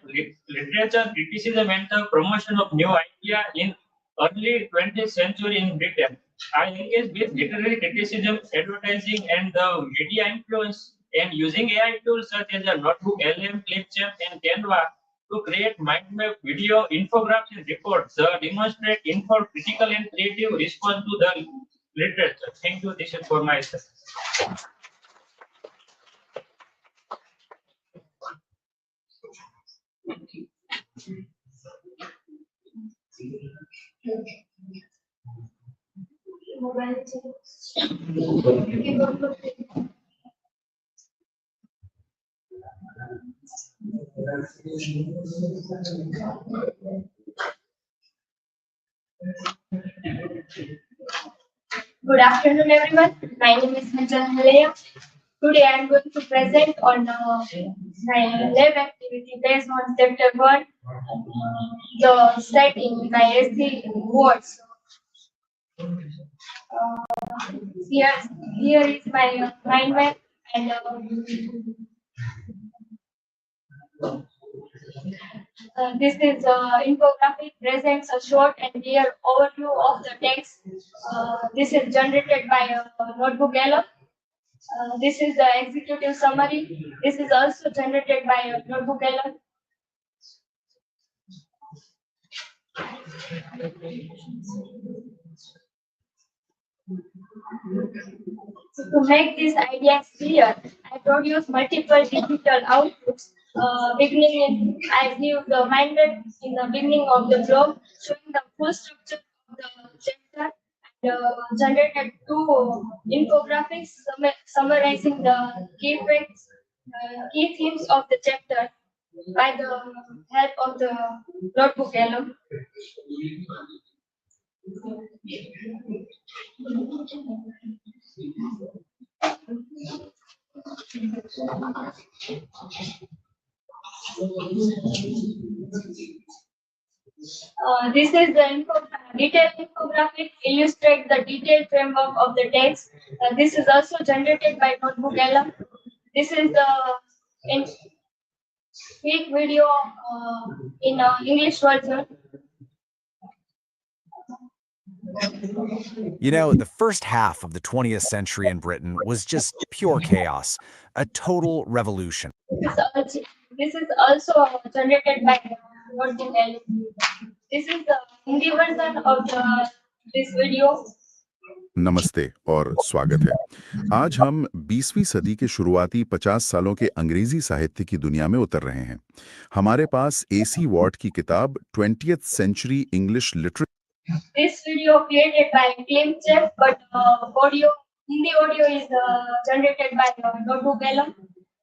literature, criticism, and the promotion of new ideas in early 20th century in Britain. I engage with literary criticism, advertising, and the media influence, and using AI tools such as a notebook, LM, Clipchamp, and Canva to create mind map, video, infographics, and reports. Demonstrate critical and creative response to the literature. Thank you. This is for myself. Good afternoon, everyone. My name is Halaya. Today I am going to present on my lab activity based on chapter 1, the setting by SC words. Here is my mind map, and this is infographic presents a short and clear overview of the text. This is generated by Notebook LM. This is the executive summary. This is also generated by Notebook LM. So to make these ideas clear, I produce multiple digital outputs. I give the mind map in the beginning of the blog, showing the full structure of the chapter, and generated two infographics summarizing the key facts, key themes of the chapter by the help of the notebook yellow. This is the detailed infographic illustrate the detailed framework of the text. This is also generated by Notebook LM. This is the quick video in English version. You know, the first half of the 20th century in Britain was just pure chaos, a total revolution. This is also generated by Notebook LM. This is the Hindi version of this video. नमस्ते और स्वागत है। आज हम 20वीं सदी के शुरुआती 50 सालों के अंग्रेजी साहित्य की दुनिया में उतर रहे हैं। हमारे पास AC वॉट की किताब 20th Century English Literature। This video created by Clipchamp, but Hindi audio is generated by Notebook LM.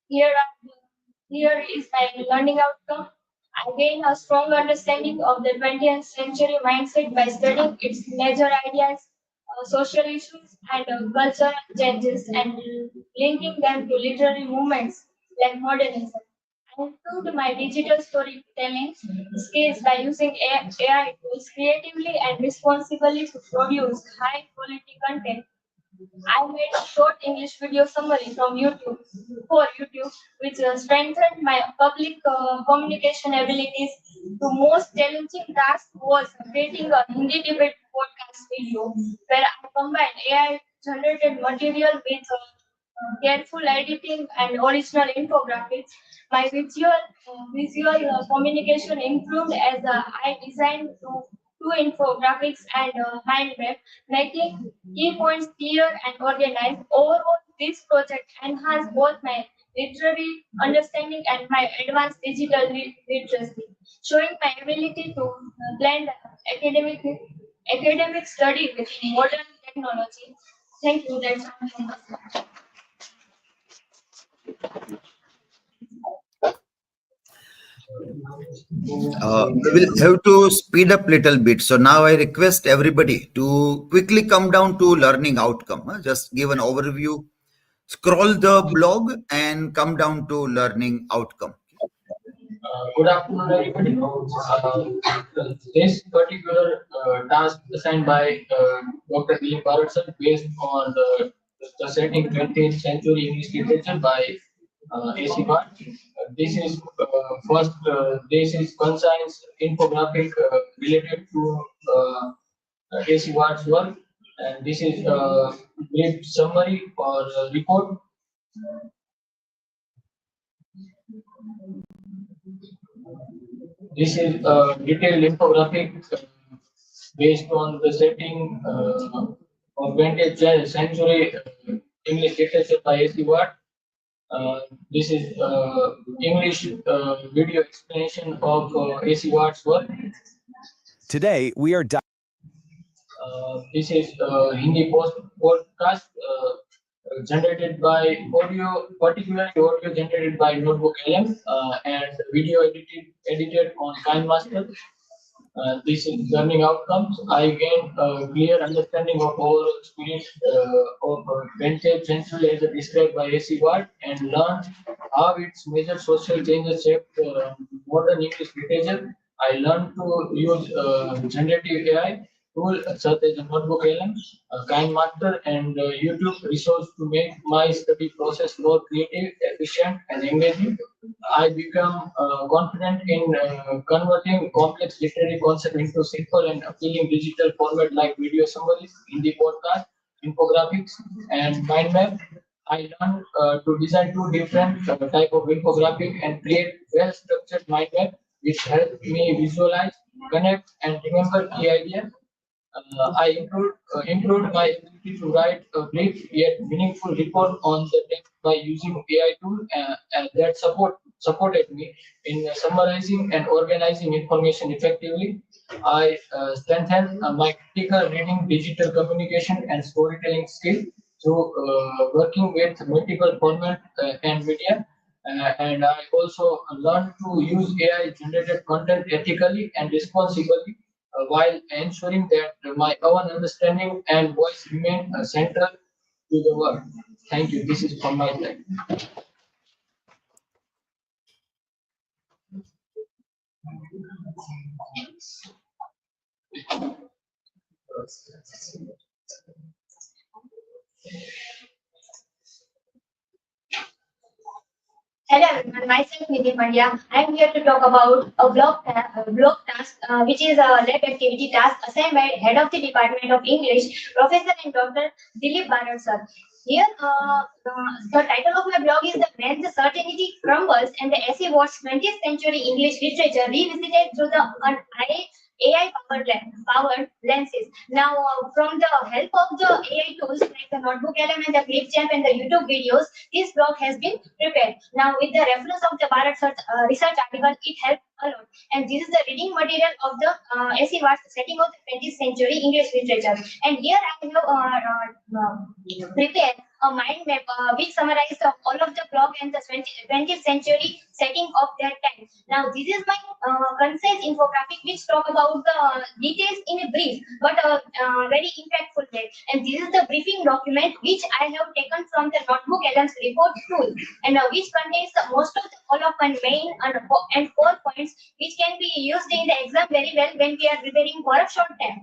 Here is my learning outcome. I gain a strong understanding of the 20th century mindset by studying its major ideas, social issues, and cultural changes, and linking them to literary movements like modernism. I improved my digital storytelling skills by using AI tools creatively and responsibly to produce high quality content. I made a short English video summary from YouTube for YouTube, which strengthened my public communication abilities. The most challenging task was creating a Hindi debate podcast video where I combined AI generated material with careful editing and original infographics. My visual communication improved as I designed two infographics and mind map, making key points clear and organized. Overall, this project enhanced both my literary understanding and my advanced digital literacy, showing my ability to blend academic study with modern technology. Thank you. That's all from my side. We will have to speed up little bit. So now I request everybody to quickly come down to learning outcome. Just give an overview, scroll the blog and come down to learning outcome. Good afternoon, everybody. This particular task assigned by Dr. DoEng-MKBU based on the setting 20th century English literature by A.C. Watt. This is first. This is concise infographic related to A.C. Watt's work, and this is a brief summary or report. This is a detailed infographic based on the setting of 20th century English literature by A.C. Watt. This is English video explanation of A.C. Watt's work. Today, we are This is Hindi podcast generated by audio, particularly audio generated by Notebook LM and video edited on KineMaster. This is learning outcomes. I gained a clear understanding of overall spirit of 20th century as described by A.C. Watt and learned how its major social changes shaped modern English literature. I learned to use generative AI tools such as Notebook LM, KineMaster, and YouTube resource to make my study process more creative, efficient, and engaging. I become confident in converting complex literary concepts into simple and appealing digital format like video summaries, Hindi podcast, infographics, and mind map. I learned to design two different type of infographic and create well-structured mind map, which help me visualize, connect, and remember key ideas. I improved my ability to write a brief yet meaningful report on the text by using AI tool that supported me in summarizing and organizing information effectively. I strengthened my critical reading, digital communication, and storytelling skill through working with multiple format and media. And I also learned to use AI generated content ethically and responsibly while ensuring that my own understanding and voice remain central to the work. Thank you. This is from my side. Hello everyone, myself Nidhi Pandya. I am here to talk about a blog task, which is a lab activity task assigned by Head of the Department of English, Professor and Dr. Dilip Barar sir. Here, the title of my blog is When the Certainty Crumbles and the Essay Wars 20th Century English Literature Revisited through the AI-powered lenses. Now, from the help of the AI tools like the Notebook LM and the Clipchamp and the YouTube videos, this blog has been prepared. Now, with the reference of the Bharat research article, it helped a lot. And this is the reading material of the S.E. Watt's setting of the 20th century English literature. And here I have prepared a mind map which summarizes all of the blog and the 20th century setting of that time. Now, this is my concise infographic which talk about the details in a brief but very impactful way. And this is the briefing document which I have taken from the Notebook LM's report tool and which contains most of the all of my main and core points which can be used in the exam very well when we are preparing for a short time.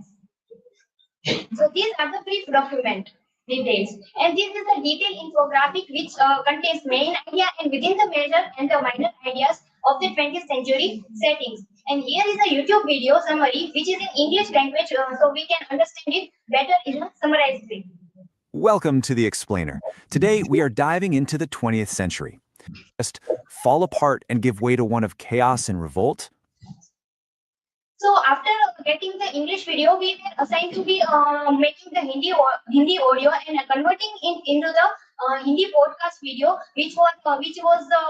So these are the brief document. details. And this is a detailed infographic which contains main idea and within the major and the minor ideas of the 20th century settings. And here is a YouTube video summary which is in English language so we can understand it better in a summarized way. Welcome to The Explainer. Today, we are diving into the 20th century. Just fall apart and give way to one of chaos and revolt? So after getting the English video, we were assigned to be making the Hindi audio and converting it into the Hindi podcast video, which was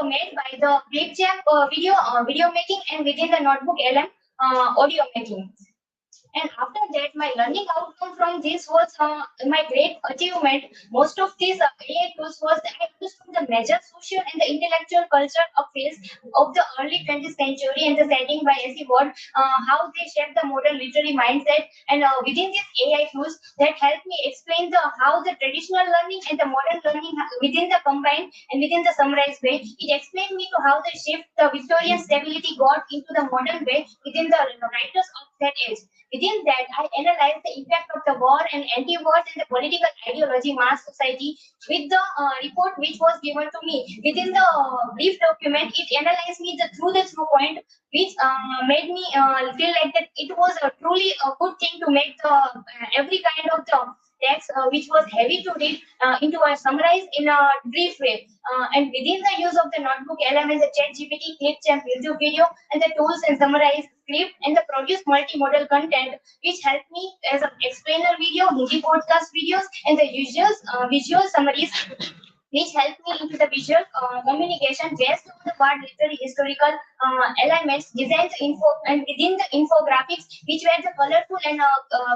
made by the Clipchamp video making and within the Notebook LM audio making. And after that, my learning outcome from this was my great achievement. Most of these AI tools was I understood the major social and the intellectual culture of phase of the early 20th century and the setting by S.E. Ward, how they shaped the modern literary mindset. And within these AI tools, that helped me explain how the traditional learning and the modern learning within the combined and within the summarized way. It explained me to how the shift the Victorian stability got into the modern way within the writers of that age. Within that, I analyzed the impact of the war and anti-wars and the political ideology mass society with the report which was given to me. Within the brief document, it analyzed me through the through point, which made me feel like that it was truly a good thing to make every kind of the text which was heavy to read into a summarized in a brief way. And within the use of the notebook elements, the ChatGPT, Clipchamp YouTube video, and the tools and summarize script and the produce multimodal content, which helped me as an explainer video, Hindi podcast videos, and the visual summaries, which helped me into the visual communication based on the word literary historical elements, designs, info, and within the infographics, which were the colorful and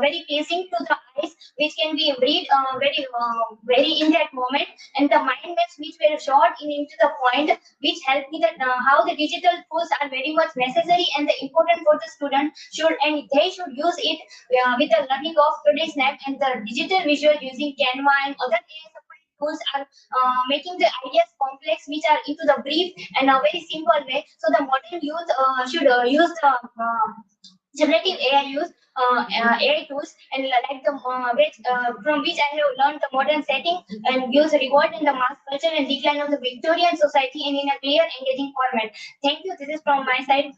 very pleasing to the eyes, which can be read very in that moment, and the mind maps which were short into the point, which helped me that how the digital tools are very much necessary and the important for the student and they should use it with the learning of today's snap and the digital visual using Canva and other AI tools are making the ideas complex, which are into the brief and a very simple way. So the modern youth should use the generative AI tools and like the from which I have learned the modern setting and use reward in the mass culture and decline of the Victorian society and in a clear, engaging format. Thank you. This is from my side.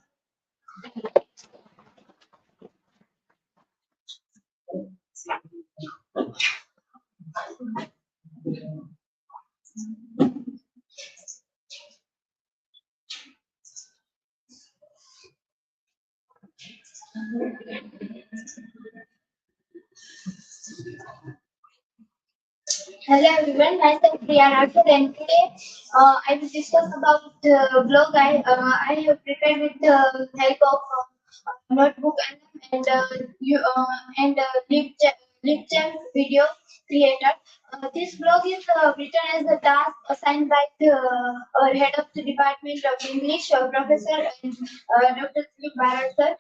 Hello everyone, myself Priya Rathod and today I will discuss about the blog I have prepared with the help of notebook and LibGem video creator. This blog is written as a task assigned by the head of the Department of English, Professor Dr. Philip Barrett sir.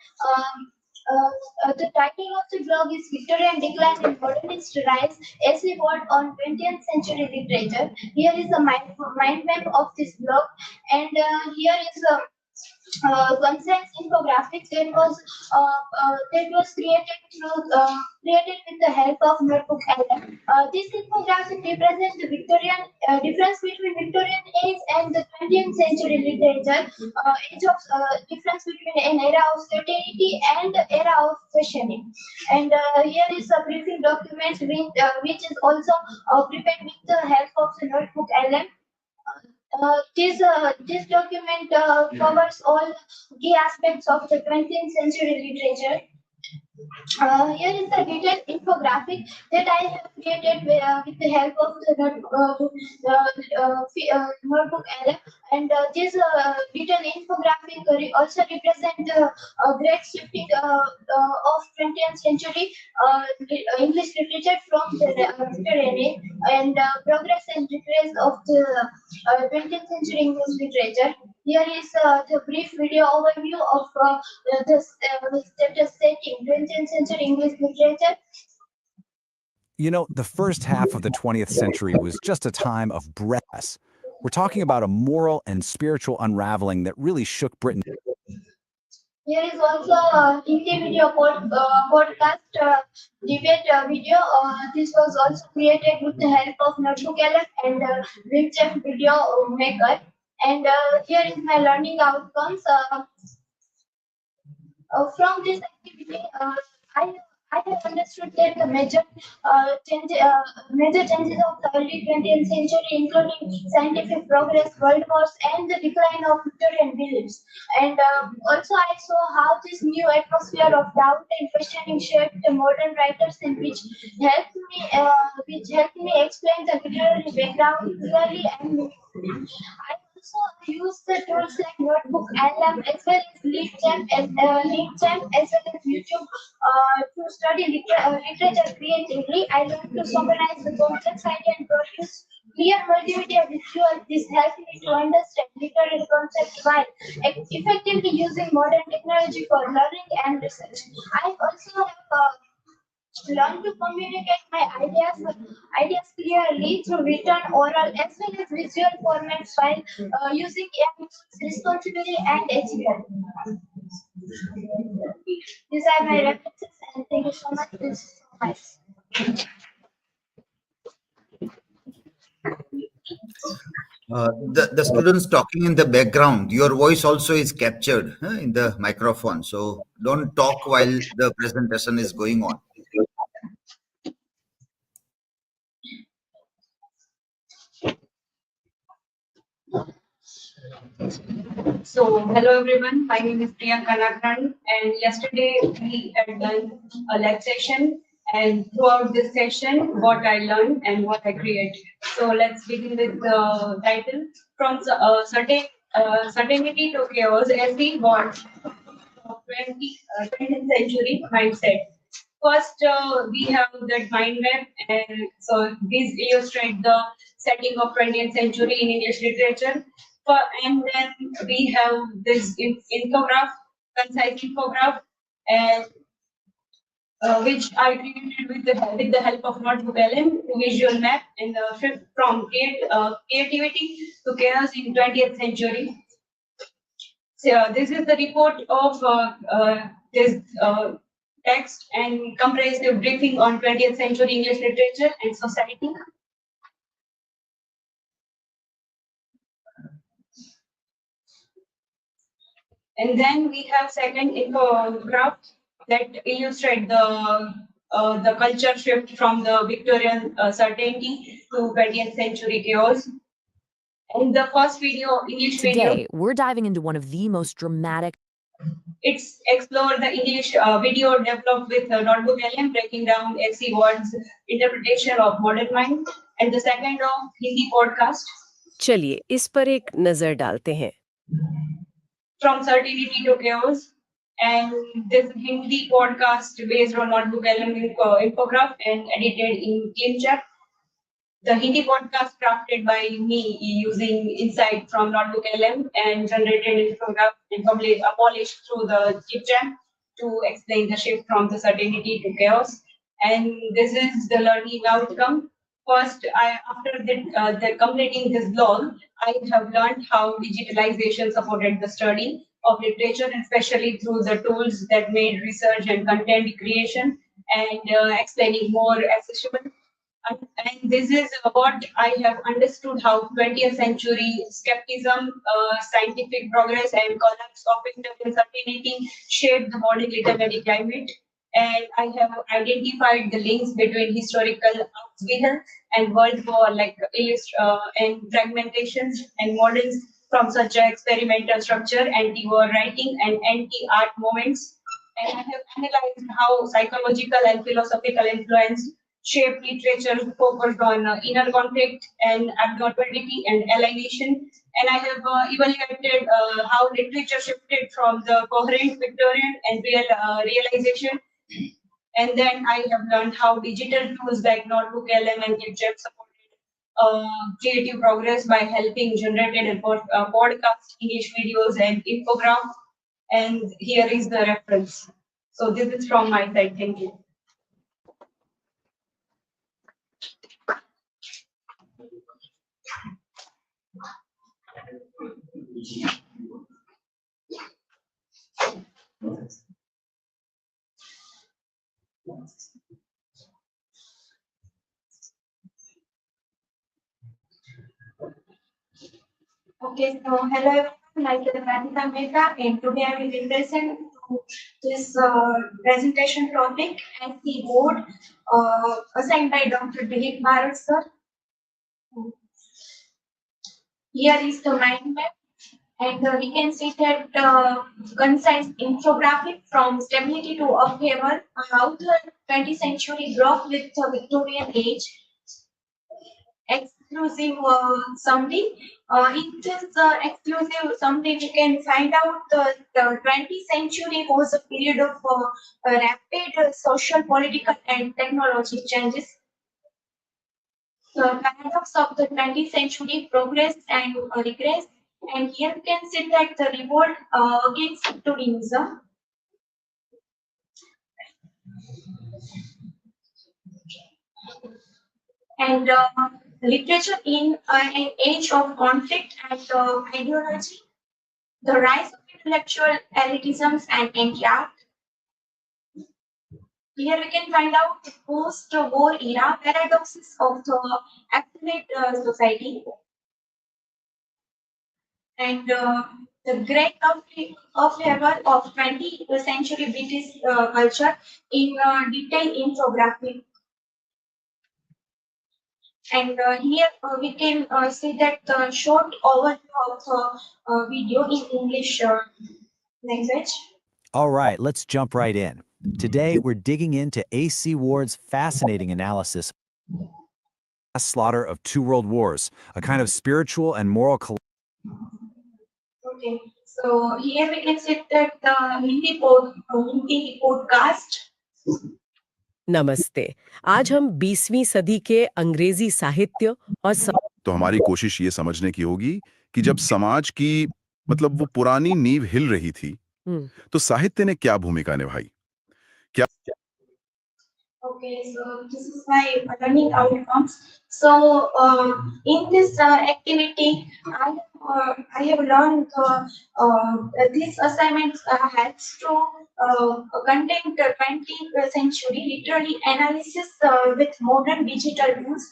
The title of the blog is Victorian Decline and Modernist Rise, a report on 20th century literature. Here is the mind map of this blog, and here is a concise infographics that was created with the help of Notebook LM. This infographic represents the Victorian difference between Victorian age and the 20th century literature, difference between an era of certainty and era of questioning. And here is a briefing document which is also prepared with the help of the Notebook LM. This document covers all key aspects of the 20th century literature. Here is the detailed infographic that I have created with the help of the notebook LM, and this detailed infographic also represents the great shifting of 20th century English literature from the Victorian age and progress and regress of the 20th century English literature. Here is the brief video overview of the status setting 20th century English literature. You know, the first half of the 20th century was just a time of breath. We're talking about a moral and spiritual unraveling that really shook Britain. Here is also a Hindi video podcast debate video. This was also created with the help of Notebook LM and Webchef Video Maker. And here is my learning outcomes. From this activity, I have understood that the major changes of the early 20th century, including scientific progress, world wars, and the decline of Victorian beliefs. And also, I saw how this new atmosphere of doubt and questioning shaped the modern writers, and which helped me explain the literary background clearly and meaningfully. I also use the tools like Notebook, LM, as well as LeapChamp, as well as YouTube to study literature creatively. I learned to summarize the complex idea and produce clear multimedia visuals. This helped me to understand literary concepts while effectively using modern technology for learning and research. I also have learn to communicate my ideas clearly through written, oral, as well as visual formats while using AI tools responsibly and ethically. These are my references, and thank you so much. This is so much. The students talking in the background, your voice also is captured in the microphone. So don't talk while the presentation is going on. So, hello everyone. My name is Priyanka Nagran, and yesterday we had done a lab session. And throughout this session, what I learned and what I created. So, let's begin with the title from certainty to chaos as the what of 20th century mindset. First, we have that mind map, and so these illustrate the setting of 20th century in English literature. And then we have this infograph, concise infograph, and which I created with the help of Notebook LM to visual map and the shift from creativity to chaos in 20th century. So this is the report of this text and comprehensive briefing on 20th century English literature and society. And then we have second infograph that illustrate the culture shift from the Victorian certainty to 20th century chaos. And the first video, English video, Today, we're diving into one of the most dramatic. it's explore the English video developed with Notebook LM, breaking down S.C. Ward's interpretation of modern mind, and the second of Hindi podcast. चलिए इस पर एक नजर डालते हैं. From certainty to chaos, and this Hindi podcast based on Notebook LM infograph and edited in CleanChat. The Hindi podcast crafted by me using insight from Notebook LM and generated infograph and polished through the CleanChat to explain the shift from the certainty to chaos. And this is the learning outcome. First, after the completing this blog, I have learned how digitalization supported the study of literature, especially through the tools that made research and content creation and explaining more accessible. And this is what I have understood how 20th century skepticism, scientific progress, and collapse of internal certainty shaped the modern literary climate. And I have identified the links between historical upheaval and world war, like and fragmentations and models from such experimental structure, anti-war writing, and anti-art movements. And I have analyzed how psychological and philosophical influence shaped literature focused on inner conflict and abnormality and alienation. And I have evaluated how literature shifted from the coherent Victorian and realization. And then I have learned how digital tools like Notebook LM and GitJab supported creative progress by helping generated podcast, English videos, and infograph. And here is the reference. So this is from my side. Thank you. Okay, so hello everyone, myself Radhika Mehta, and today I will present to this presentation topic as the board assigned by Dr. Dilip Bharat sir. Here is the mind map, and we can see that concise infographic from stability to upheaval, how the 20th century broke with the Victorian age. Exclusive summary. In this exclusive summary, we can find out the 20th century was a period of rapid social, political, and technology changes. The paradox of the 20th century progress and regress. And here we can see that the revolt against Victorianism. And literature in an age of conflict and ideology, the rise of intellectual elitism and anti-art. Here we can find out the post-war era paradoxes of the activate society. And the great upheaval of 20th century British culture in detailed infographic. And here we can see that the short overview of the video in English language. All right, let's jump right in. Today, we're digging into A.C. Ward's fascinating analysis of the mass slaughter of two world wars, a kind of spiritual and moral Okay, so here we can see that the Hindi podcast. नमस्ते। आज हम 20वीं सदी के अंग्रेजी साहित्य और तो हमारी कोशिश ये समझने की होगी कि जब समाज की मतलब वो पुरानी नींव हिल रही थी, तो साहित्य ने क्या भूमिका निभाई? क्या Okay, so this is my learning outcomes. So in this activity, I have learned this assignment has to contain the 20th century literary analysis with modern digital tools,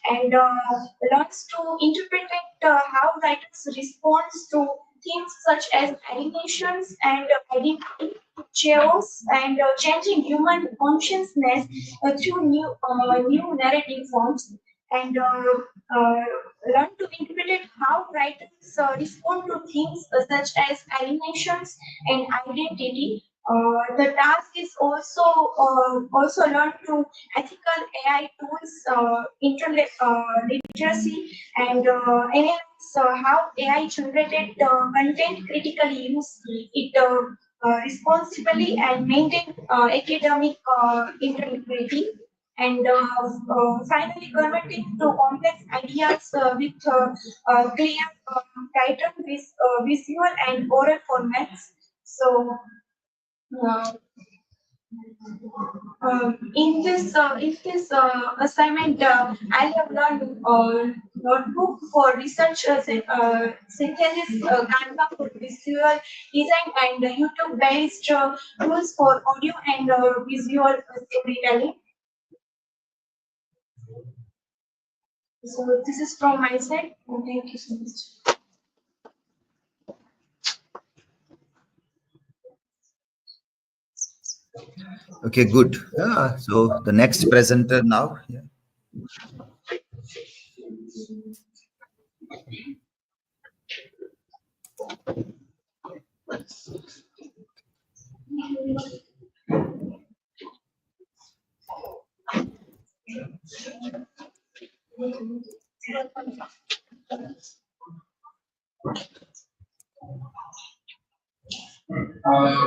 and learns to interpret how writers respond to themes such as alienations and identity, chaos, and changing human consciousness through new narrative forms, and learn to interpret how writers respond to themes such as alienations and identity. The task is also learn to ethical AI tools, internet literacy, and analyze how AI generated content critically use it responsibly and maintain academic integrity. And finally, converting to complex ideas with clear title, visual and oral formats. So. In this assignment, I have learned notebook for research synthesis, Canva for visual design, and YouTube-based tools for audio and visual storytelling. So this is from my side. Thank you so much. Okay, good. So the next presenter now. Yeah.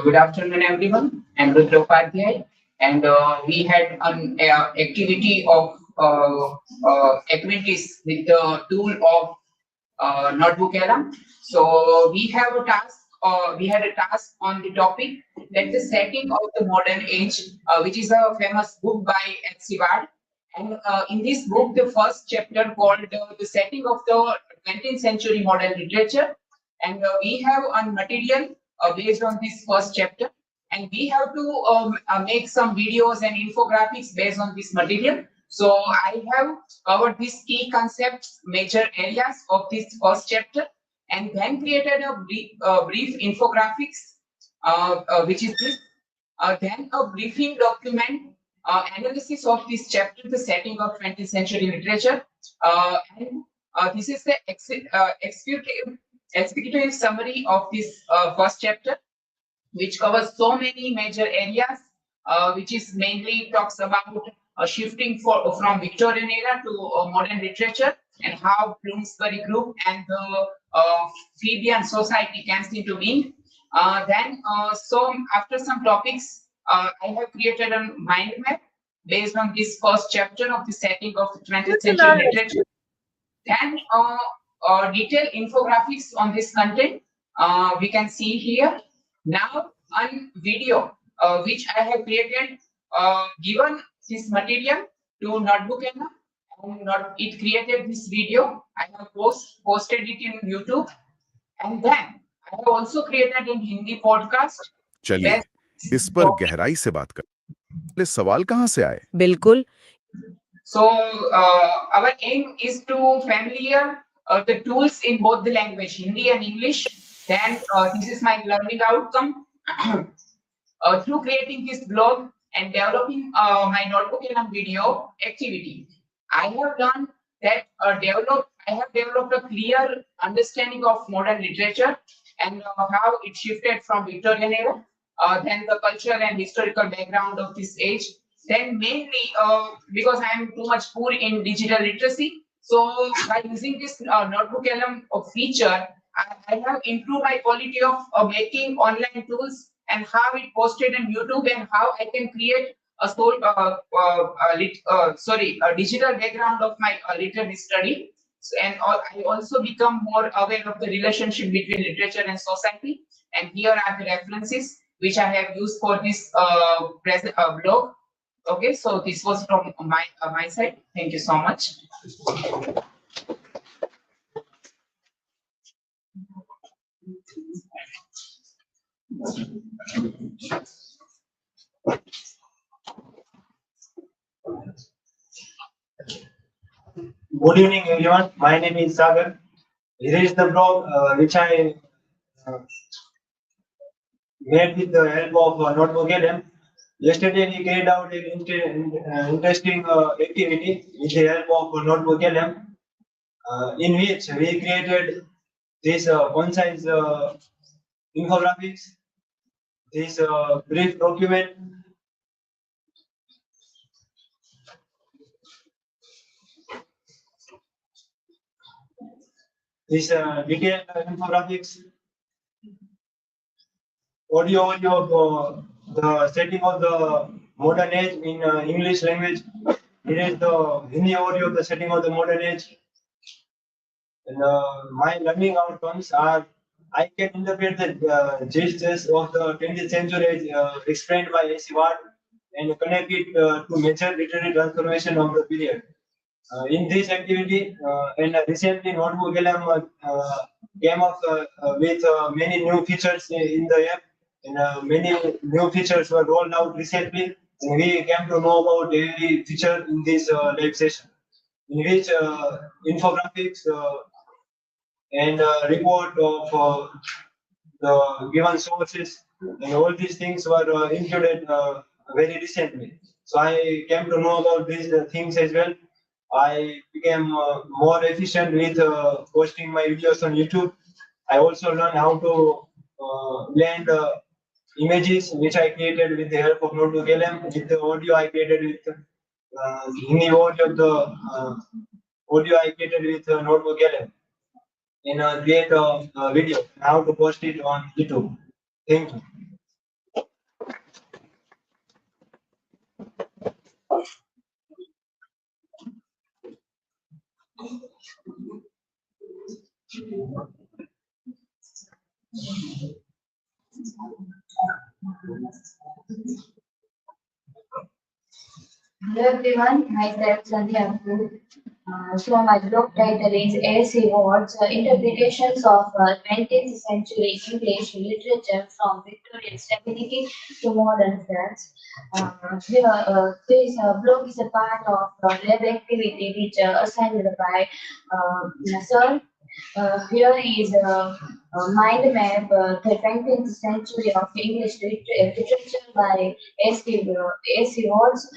Good afternoon, everyone. I'm Rudra Upadhyay, and we had an activity of activities with the tool of Notebook era. So we have a task. We had a task on the topic that the setting of the modern age, which is a famous book by H.C. Ward. And in this book, the first chapter called the setting of the 20th century modern literature, and we have a material based on this first chapter, and we have to make some videos and infographics based on this material. So I have covered these key concepts, major areas of this first chapter, and then created a brief infographics, which is this. Then a briefing document analysis of this chapter, the setting of 20th century literature, and this is the executive summary of this first chapter, which covers so many major areas, which is mainly talks about shifting from Victorian era to modern literature and how Bloomsbury Group and the Fabian Society comes into being. So after some topics, I have created a mind map based on this first chapter of the setting of the 20th century literature. Then detailed infographics on this content we can see here. Now on video, which I have created, given this material to Notebook Anna, and it created this video. I have posted it in YouTube, and then I have also created a Hindi podcast. चलिए इस पर गहराई से बात कर। ये सवाल कहाँ से आए? बिल्कुल। So our aim is to familiar the tools in both the language, Hindi and English. Then this is my learning outcome. Through creating this blog and developing my notebook and video activity, I have learned that I have developed a clear understanding of modern literature and how it shifted from Victorian era, then the cultural and historical background of this age. Then mainly because I am too much poor in digital literacy, so by using this notebook LM feature, I have improved my quality of making online tools and how it posted on YouTube and how I can create a digital background of my literary study. And I also become more aware of the relationship between literature and society. And here are the references which I have used for this present blog. Okay, so this was from my side. Thank you so much. Good evening, everyone. My name is Sagar. Here is the blog which I made with the help of Notebook LM. Yesterday, we carried out an interesting activity with the help of Notebook LM, in which we created this concise infographics, this brief document, this detailed infographics, audio of the setting of the modern age in English language. Here is the Hindi audio of the setting of the modern age. And my learning outcomes are I can interpret the gestures of the 20th century explained by A.C. Ward and connect it to major literary transformation of the period. In this activity, and recently Notebook LM came up with many new features in the app, and many new features were rolled out recently. And we came to know about every feature in this live session, in which infographics and report of the given sources and all these things were included very recently. So I came to know about these things as well. I became more efficient with posting my videos on YouTube. I also learned how to blend images which I created with the help of Notebook LM. With the audio I created with Hindi audio, the audio I created with Notebook LM. In create a video and how to post it on YouTube. Thank you. Hello everyone, myself Sandhya. So my blog title is A.C. Ward's Interpretations of 20th Century English Literature from Victorian Stability to Modern France. This blog is a part of lab activity which assigned by Sir Here is a mind map, the 20th century of English literature by S.C. Walls,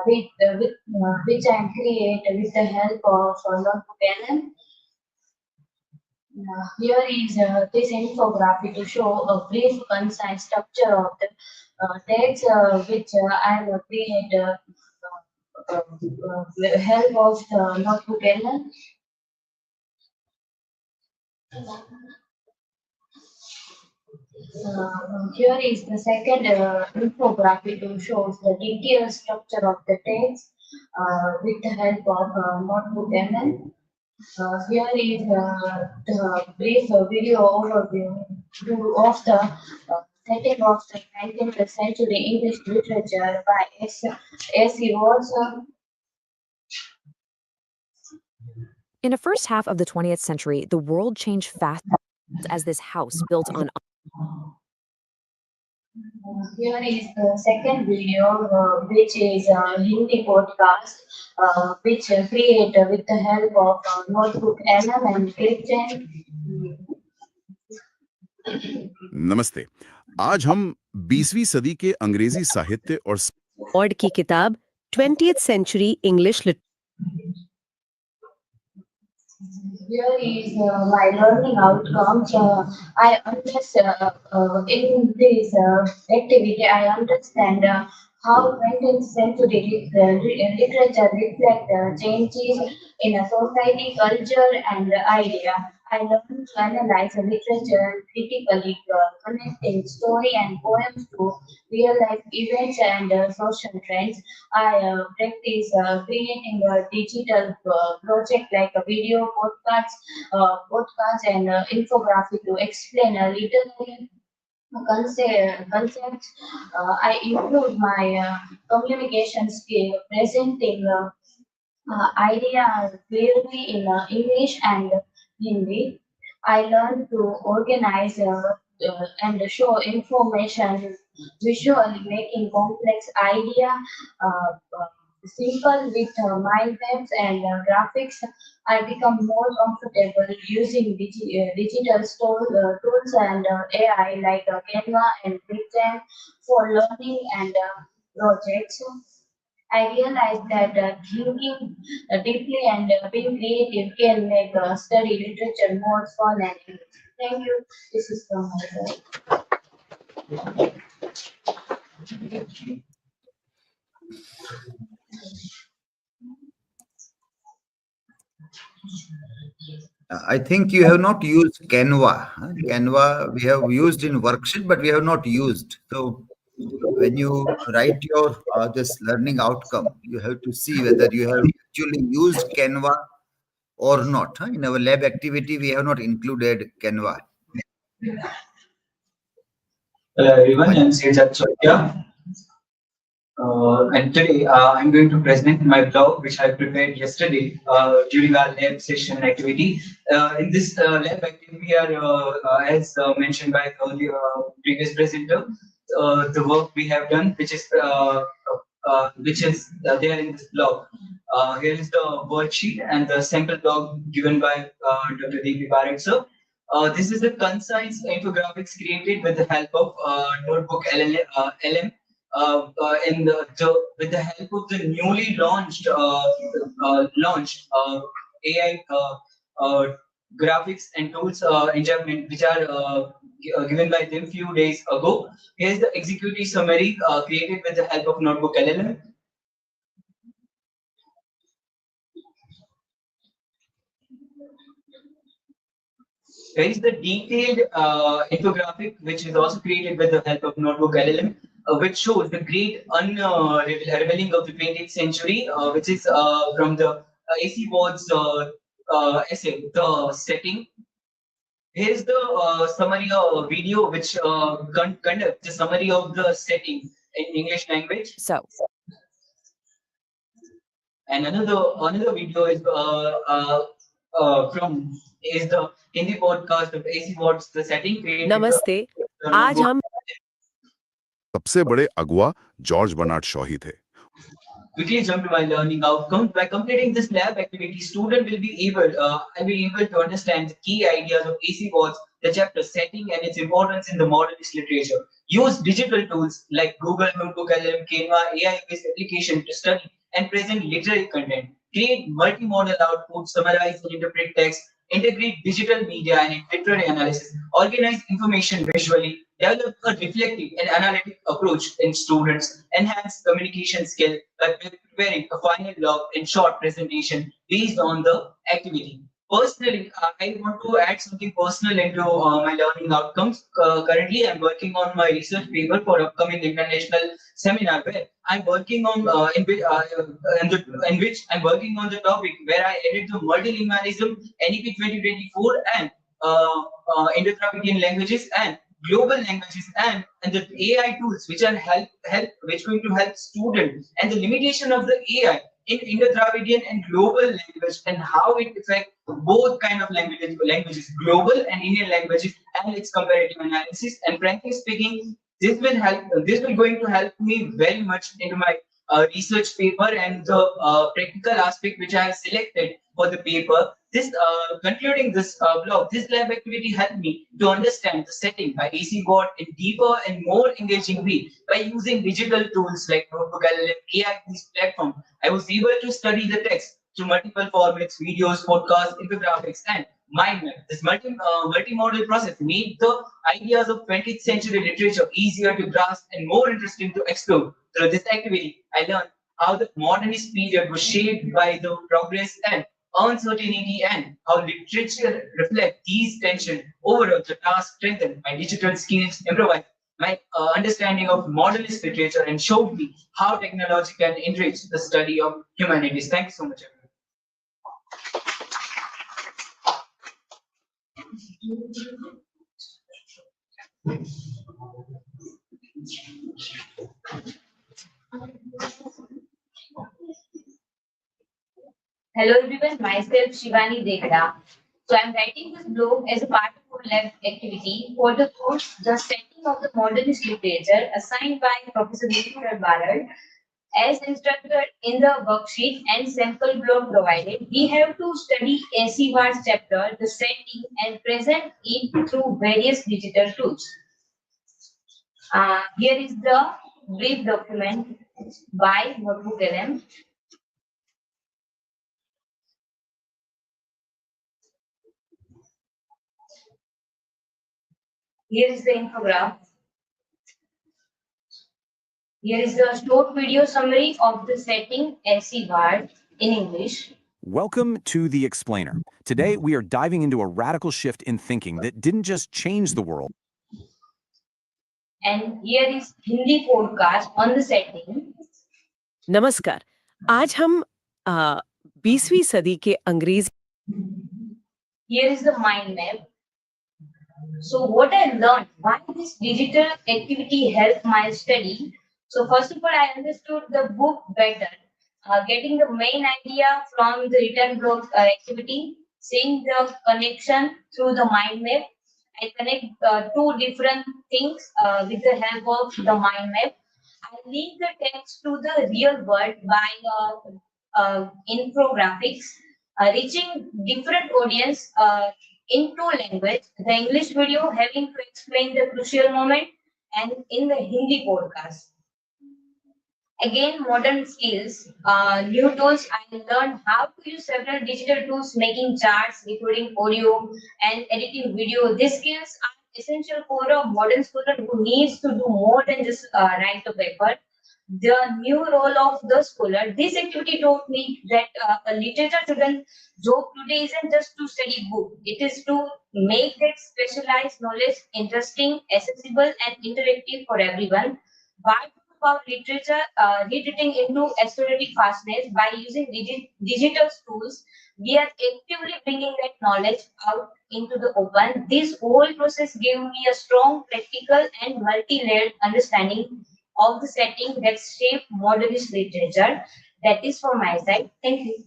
which I created with the help of Notebook LM. Here is this infographic to show a brief, concise structure of the text, which I will create with the help of the Notebook LM. Here is the second infographic to shows the detailed structure of the text with the help of Notebook ML. Here is the brief video overview of the setting of the 19th century English literature by S.C. Walls. In the first half of the 20th century, the world changed fast as this house built on. Here is the second video, which is a Hindi podcast, which created with the help of Notebook LM and ClickGen. नमस्ते। आज हम 20वीं सदी के अंग्रेजी साहित्य और की किताब 20th Century English Here is my learning outcomes. I understand in this activity. I understand how 20th century literature reflects changes in a society, culture, and idea. I learned to analyze literature critically, connecting story and poems to real life events and social trends. I practice creating a digital project like a video, podcast and infographic to explain a literary concepts. I improve my communication skill, presenting ideas clearly in English and Hindi. I learned to organize and show information visually, making complex idea simple with mind maps and graphics. I become more comfortable using digital tools and AI like Canva and Clickgen for learning and projects. I realized that thinking deeply and being creative can make study literature more fun and engaging. Thank you. This is from my side. I think you have not used Canva. Huh? Canva we have used in worksheet, but we have not used. So when you write your this learning outcome, you have to see whether you have actually used Canva or not. Huh? In our lab activity, we have not included Canva. Hello everyone, I'm Sejat Chotia. And today I'm going to present my blog, which I prepared yesterday during our lab session activity. In this lab activity, we are, as mentioned by the earlier, previous presenter, the work we have done, which is there in this blog. Here is the worksheet and the sample blog given by Dr. D.P. Barrett, sir. This is the concise infographics created with the help of Notebook LM. With the help of the newly launched AI graphics and tools which are given by them few days ago. Here's the executive summary created with the help of Notebook LLM. Here is the detailed infographic, which is also created with the help of Notebook LLM, which shows the great unraveling of the 20th century, which is from the A.C. Ward's essay, The Setting. Here's the summary video, which conducts the summary of the setting in English language. So. And another video is the Hindi podcast of AC Ward's The Setting. नमस्ते, आज हम सबसे बड़े अगुवा George Bernard Shaw ही थे। quickly jump to my learning outcomes. By completing this lab activity, student will be able to understand the key ideas of AC Watts, the chapter setting and its importance in the modernist literature. Use digital tools like Google Notebook LM, Canva, AI-based application to study and present literary content. Create multimodal output, summarize and interpret text, integrate digital media and literary analysis, organize information visually, develop a reflective and analytic approach in students, enhance communication skill by preparing a final log and short presentation based on the activity. Personally, I want to add something personal into my learning outcomes. Currently, I'm working on my research paper for upcoming international seminar where I'm working on in which I'm working on the topic where I added the multilingualism, NEP 2024, and Indo-Dravidian languages and global languages and the AI tools which are which going to help students and the limitation of the AI in Indo-Dravidian and global language and how it affects both kind of languages, global and Indian languages and its comparative analysis. And frankly speaking, this will going to help me very much into my research paper and the practical aspect which I have selected for the paper. This concluding this blog, this lab activity helped me to understand the setting by AC Watt in deeper and more engaging way by using digital tools like Notebook LLM, AI-based platform. I was able to study the text through multiple formats, videos, podcasts, infographics, and mind map. This multimodal process made the ideas of 20th century literature easier to grasp and more interesting to explore. Through this activity, I learned how the modernist period was shaped by the progress and uncertainty and how literature reflects these tensions. Overall, the task strengthened my digital skills, improvised my understanding of modernist literature, and showed me how technology can enrich the study of humanities. Thank you so much, everyone. Hello everyone, myself Shivani Dekda. So I'm writing this blog as a part of a lab activity for the course The Setting of the Modernist Literature assigned by Professor Nikhil Barad. As instructed in the worksheet and sample blog provided, we have to study AC Ward's chapter, the setting, and present it through various digital tools. Here is the brief document by Notebook LM. Here is the infograph. Here is the short video summary of the setting AC Ward in English. Welcome to The Explainer. Today, we are diving into a radical shift in thinking that didn't just change the world. And here is Hindi podcast on the setting. नमस्कार, आज हम 20वीं सदी के अंग्रेजी Here is the mind map. So what I learned, why this digital activity helped my study. So first of all, I understood the book better, getting the main idea from the written blog activity, seeing the connection through the mind map. I connect two different things with the help of the mind map. I link the text to the real world by infographics, reaching different audience in two language. The English video having to explain the crucial moment, and in the Hindi podcast. Again, modern skills, new tools. I learned how to use several digital tools, making charts, recording audio, and editing video. These skills are essential for a modern student who needs to do more than just write a paper. The new role of the scholar. This activity taught me that a literature student's job today isn't just to study book. It is to make that specialized knowledge interesting, accessible, and interactive for everyone. But about literature, retreating into accelerated fastness by using digital tools, we are actively bringing that knowledge out into the open. This whole process gave me a strong, practical, and multi-layered understanding of the setting that shaped modernist literature. That is from my side. Thank you.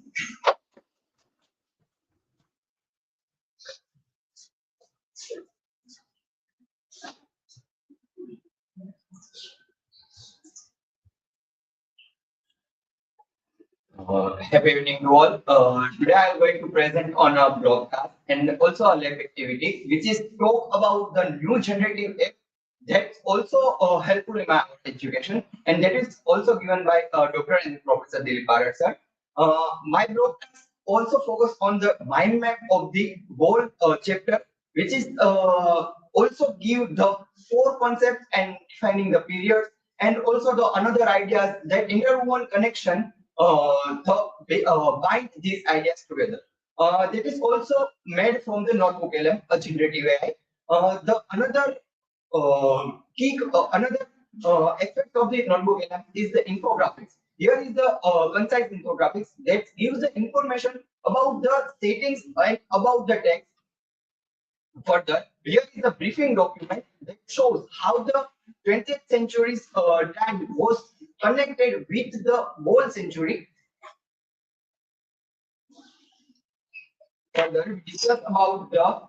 Happy evening to all. Today I am going to present on a broadcast and also a lab activity, which is talk about the new generative AI that's also helpful in my education, and that is also given by Dr. and Professor Dilip Bharat sir. My broadcast also focus on the mind map of the whole chapter, which is also give the four concepts and defining the periods, and also the another ideas that interwoven connection bind these ideas together. That is also made from the notebook LM, a generative AI. The another another aspect of the notebook LM is the infographics. Here is the concise infographics that gives the information about the settings and about the text. Further, here is a briefing document that shows how the 20th century's time was connected with the whole century. Further, we discuss about the.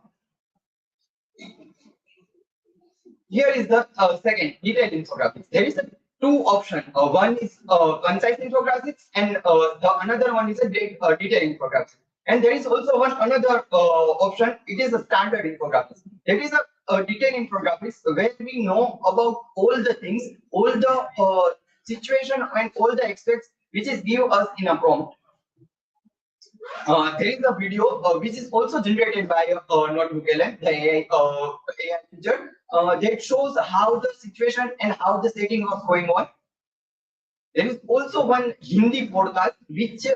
Here is the second detailed infographics. There is a two option. One is concise infographics, and the another one is a detailed infographics. And there is also one another option. It is a standard infographics. There is a detailed infographics where we know about all the things, all the situation, and all the aspects which is give us in a prompt. There is a video which is also generated by Notebook LM, the AI feature, that shows how the situation and how the setting was going on. There is also one Hindi podcast which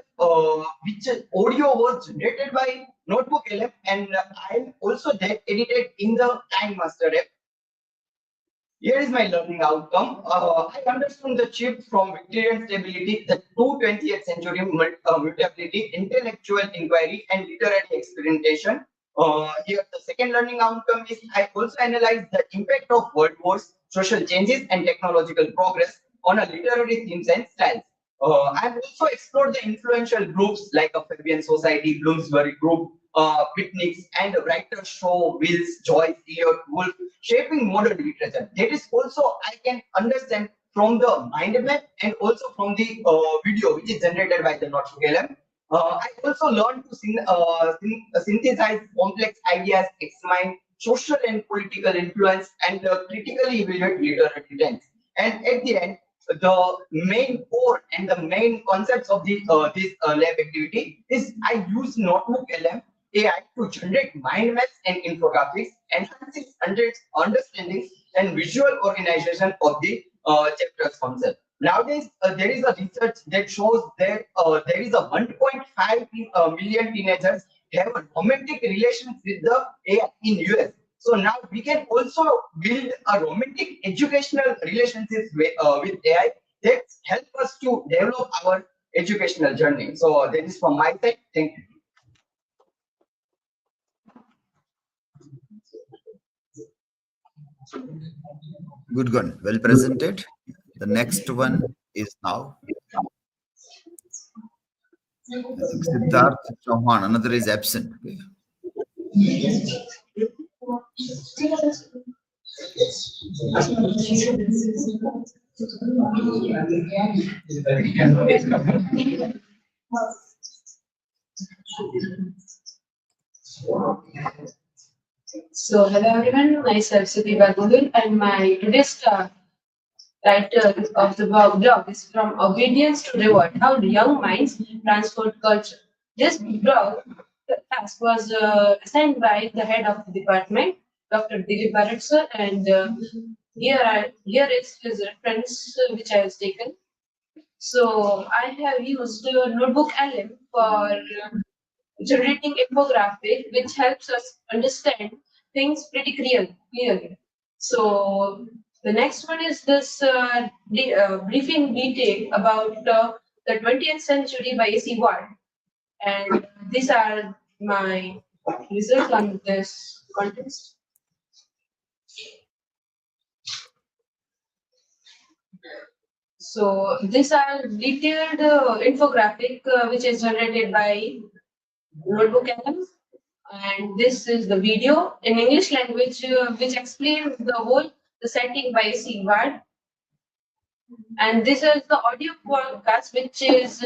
audio was generated by Notebook LM, and I am also that edited in the Time Master app. Here is my learning outcome. I understood the shift from Victorian stability to 20th century mutability, intellectual inquiry, and literary experimentation. Here, the second learning outcome is I also analyzed the impact of world wars, social changes, and technological progress on a literary themes and styles. I have also explored the influential groups like a Fabian Society, Bloomsbury Group, picnics, and writers show Wills, Joyce, Eliot, Woolf, shaping modern literature. That is also I can understand from the mind map and also from the video which is generated by the Notebook LM. I also learned to synthesize complex ideas, examine social and political influence, and critically evaluate literary trends. And at the end, the main core and the main concepts of the this lab activity is I use Notebook LM AI to generate mind maps and infographics, enhancing understanding and visual organization of the chapters concept. Nowadays, there is a research that shows that there is a 1.5 million teenagers have a romantic relations with the AI in US. So now we can also build a romantic educational relationships with AI that help us to develop our educational journey. So that is from my side. Thank you. Good one. Well presented. The next one is now. I think Siddharth Chauhan, another is absent. Okay. So, hello everyone, myself Sudhiba Govil, and my today's title of the blog is From Obedience to Reward, How Young Minds Transform Culture. This blog task was assigned by the head of the department, Dr. Dilip Bharat sir, and here is his reference which I have taken. So, I have used Notebook LM for generating infographic, which helps us understand things pretty clearly. So the next one is this briefing detail about the 20th century by A.C. Ward, and these are my results on this contest. So these are detailed infographic which is generated by Notebook LM, and this is the video in English language which explains the setting by C. Ward. And this is the audio podcast which is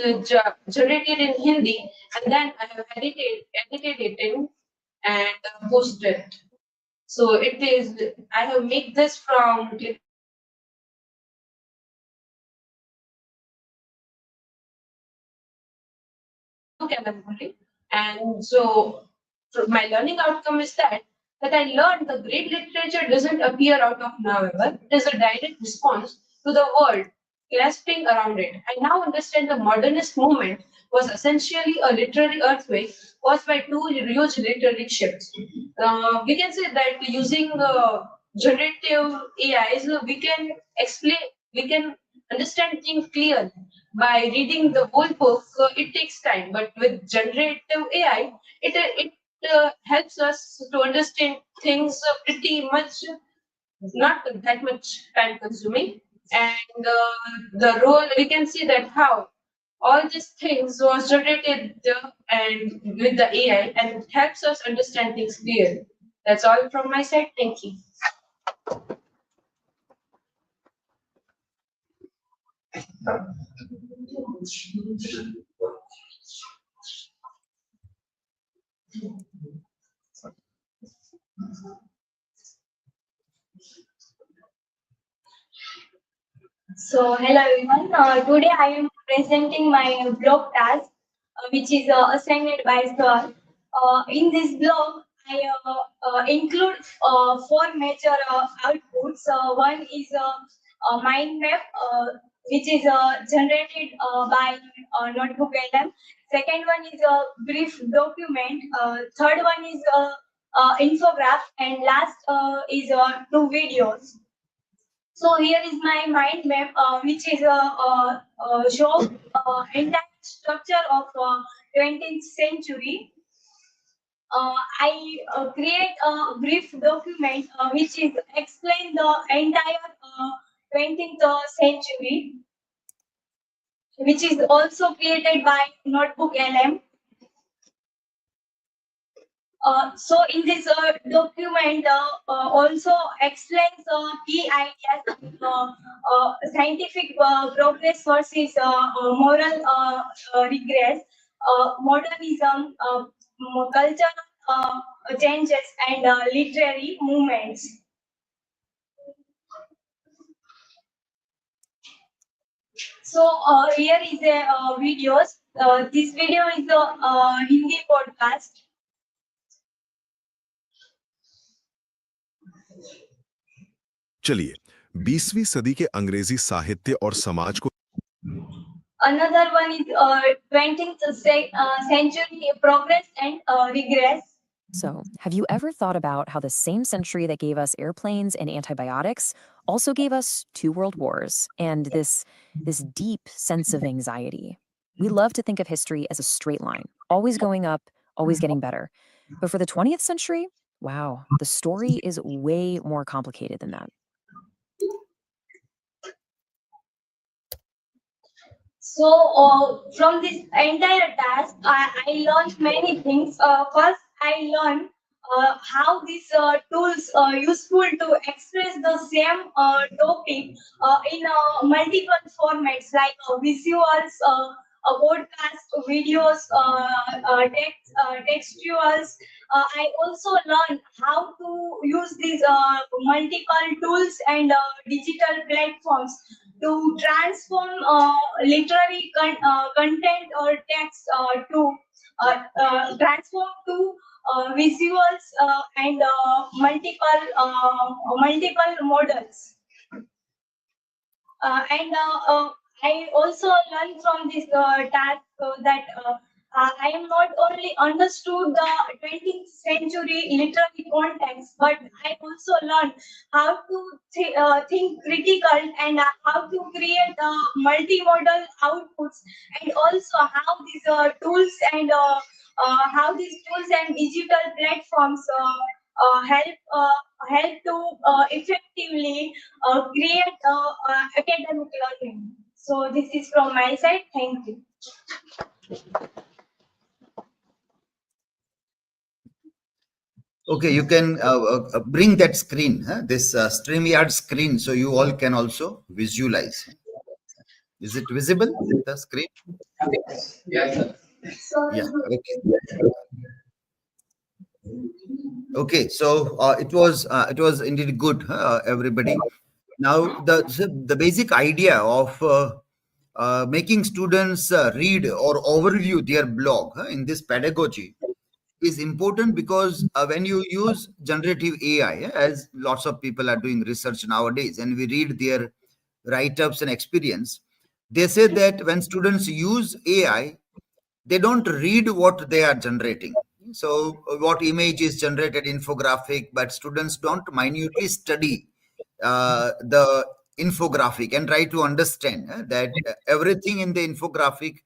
generated in Hindi, and then I have edited it in and posted it. So it is, I have made this from only. And so my learning outcome is that I learned the great literature doesn't appear out of nowhere. It is a direct response to the world clasping around it. I now understand the modernist movement was essentially a literary earthquake caused by two huge literary shifts. We can say that using generative AIs, we can understand things clearly. By reading the whole book, it takes time, but with generative AI, it helps us to understand things pretty much, not that much time consuming. And the role, we can see that how all these things was generated and with the AI, and it helps us understand things clearly. That's all from my side. Thank you. So, hello everyone. Today I am presenting my blog task, which is assigned by Sir. In this blog, I include four major outputs. One is a mind map, which is generated by Notebook LM. Second one is a brief document. Third one is a infograph, and last is two videos. So here is my mind map, which is show entire structure of 20th century. I create a brief document which is explain the entire 20th century, which is also created by Notebook LM. So in this document also explains key ideas, scientific progress versus moral regress, modernism, cultural changes, and literary movements. So here is a videos. This video is a Hindi podcast. चलिए 20वीं सदी के अंग्रेजी साहित्य और समाज को Another one is 20th century progress and regress. So, have you ever thought about how the same century that gave us airplanes and antibiotics also gave us two world wars and this deep sense of anxiety? We love to think of history as a straight line, always going up, always getting better. But for the 20th century, wow, the story is way more complicated than that. So from this entire task, I learned many things. First, I learned how these tools are useful to express the same topic in multiple formats like visuals, podcast, videos, textuals. I also learned how to use these multiple tools and digital platforms to transform literary content or text to transform to visuals and multiple models. And I also learned from this task that I am not only understood the 20th century literary context, but I also learned how to think critical and how to create multimodal outputs, and also how these tools and how these tools and digital platforms help to effectively create academic learning. So this is from my side. Thank you. Okay, you can bring that screen, this StreamYard screen, so you all can also visualize. Is it visible, the screen? Yes, sir. Yeah, okay. Okay, so it was indeed good, everybody. Now the basic idea of making students read or overview their blog in this pedagogy is important because when you use generative AI, as lots of people are doing research nowadays, and we read their write-ups and experience, they say that when students use AI, they don't read what they are generating. So what image is generated, infographic, but students don't minutely study the infographic and try to understand that everything in the infographic,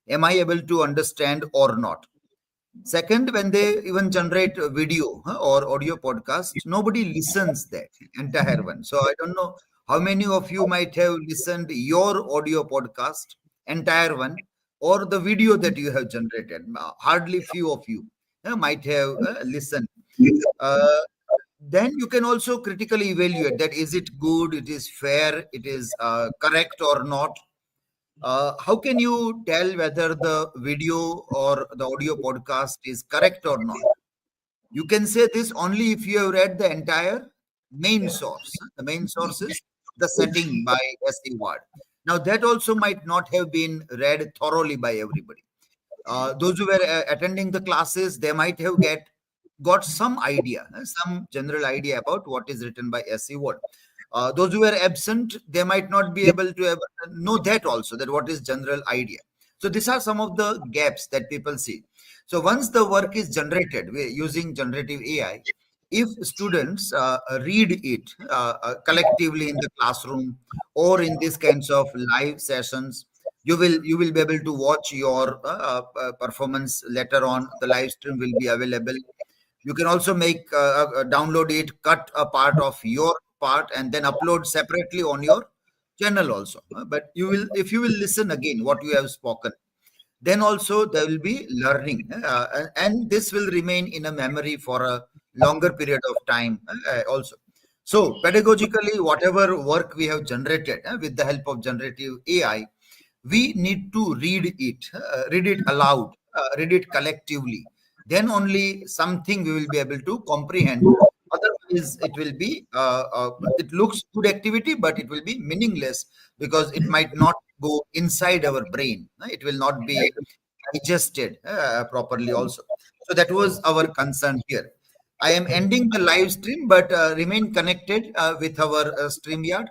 am I able to understand or not? Second, when they even generate a video or audio podcast, nobody listens that entire one. So I don't know how many of you might have listened your audio podcast, entire one, or the video that you have generated. Hardly few of you might have listened. Uh, then you can also critically evaluate that is it good, it is fair, it is correct or not. How can you tell whether the video or the audio podcast is correct or not? You can say this only if you have read the entire main source. The main source is the setting by S.E. Ward. Now, that also might not have been read thoroughly by everybody. Those who were attending the classes, they might have got some idea, some general idea about what is written by S.E. Ward. Those who were absent, they might not be able to know that also, that what is general idea. So these are some of the gaps that people see. So once the work is generated using generative AI, if students read it collectively in the classroom or in these kinds of live sessions, you will be able to watch your performance later on. The live stream will be available. You can also make download it, cut a part of your part, and then upload separately on your channel also. But you will, if you will listen again what you have spoken, then also there will be learning, and this will remain in a memory for a longer period of time also. So pedagogically, whatever work we have generated with the help of generative AI, we need to read it aloud, read it collectively. Then only something we will be able to comprehend. Otherwise, it will be it looks good activity, but it will be meaningless because it might not go inside our brain. It will not be digested properly also. So that was our concern here. I am ending the live stream, but remain connected with our StreamYard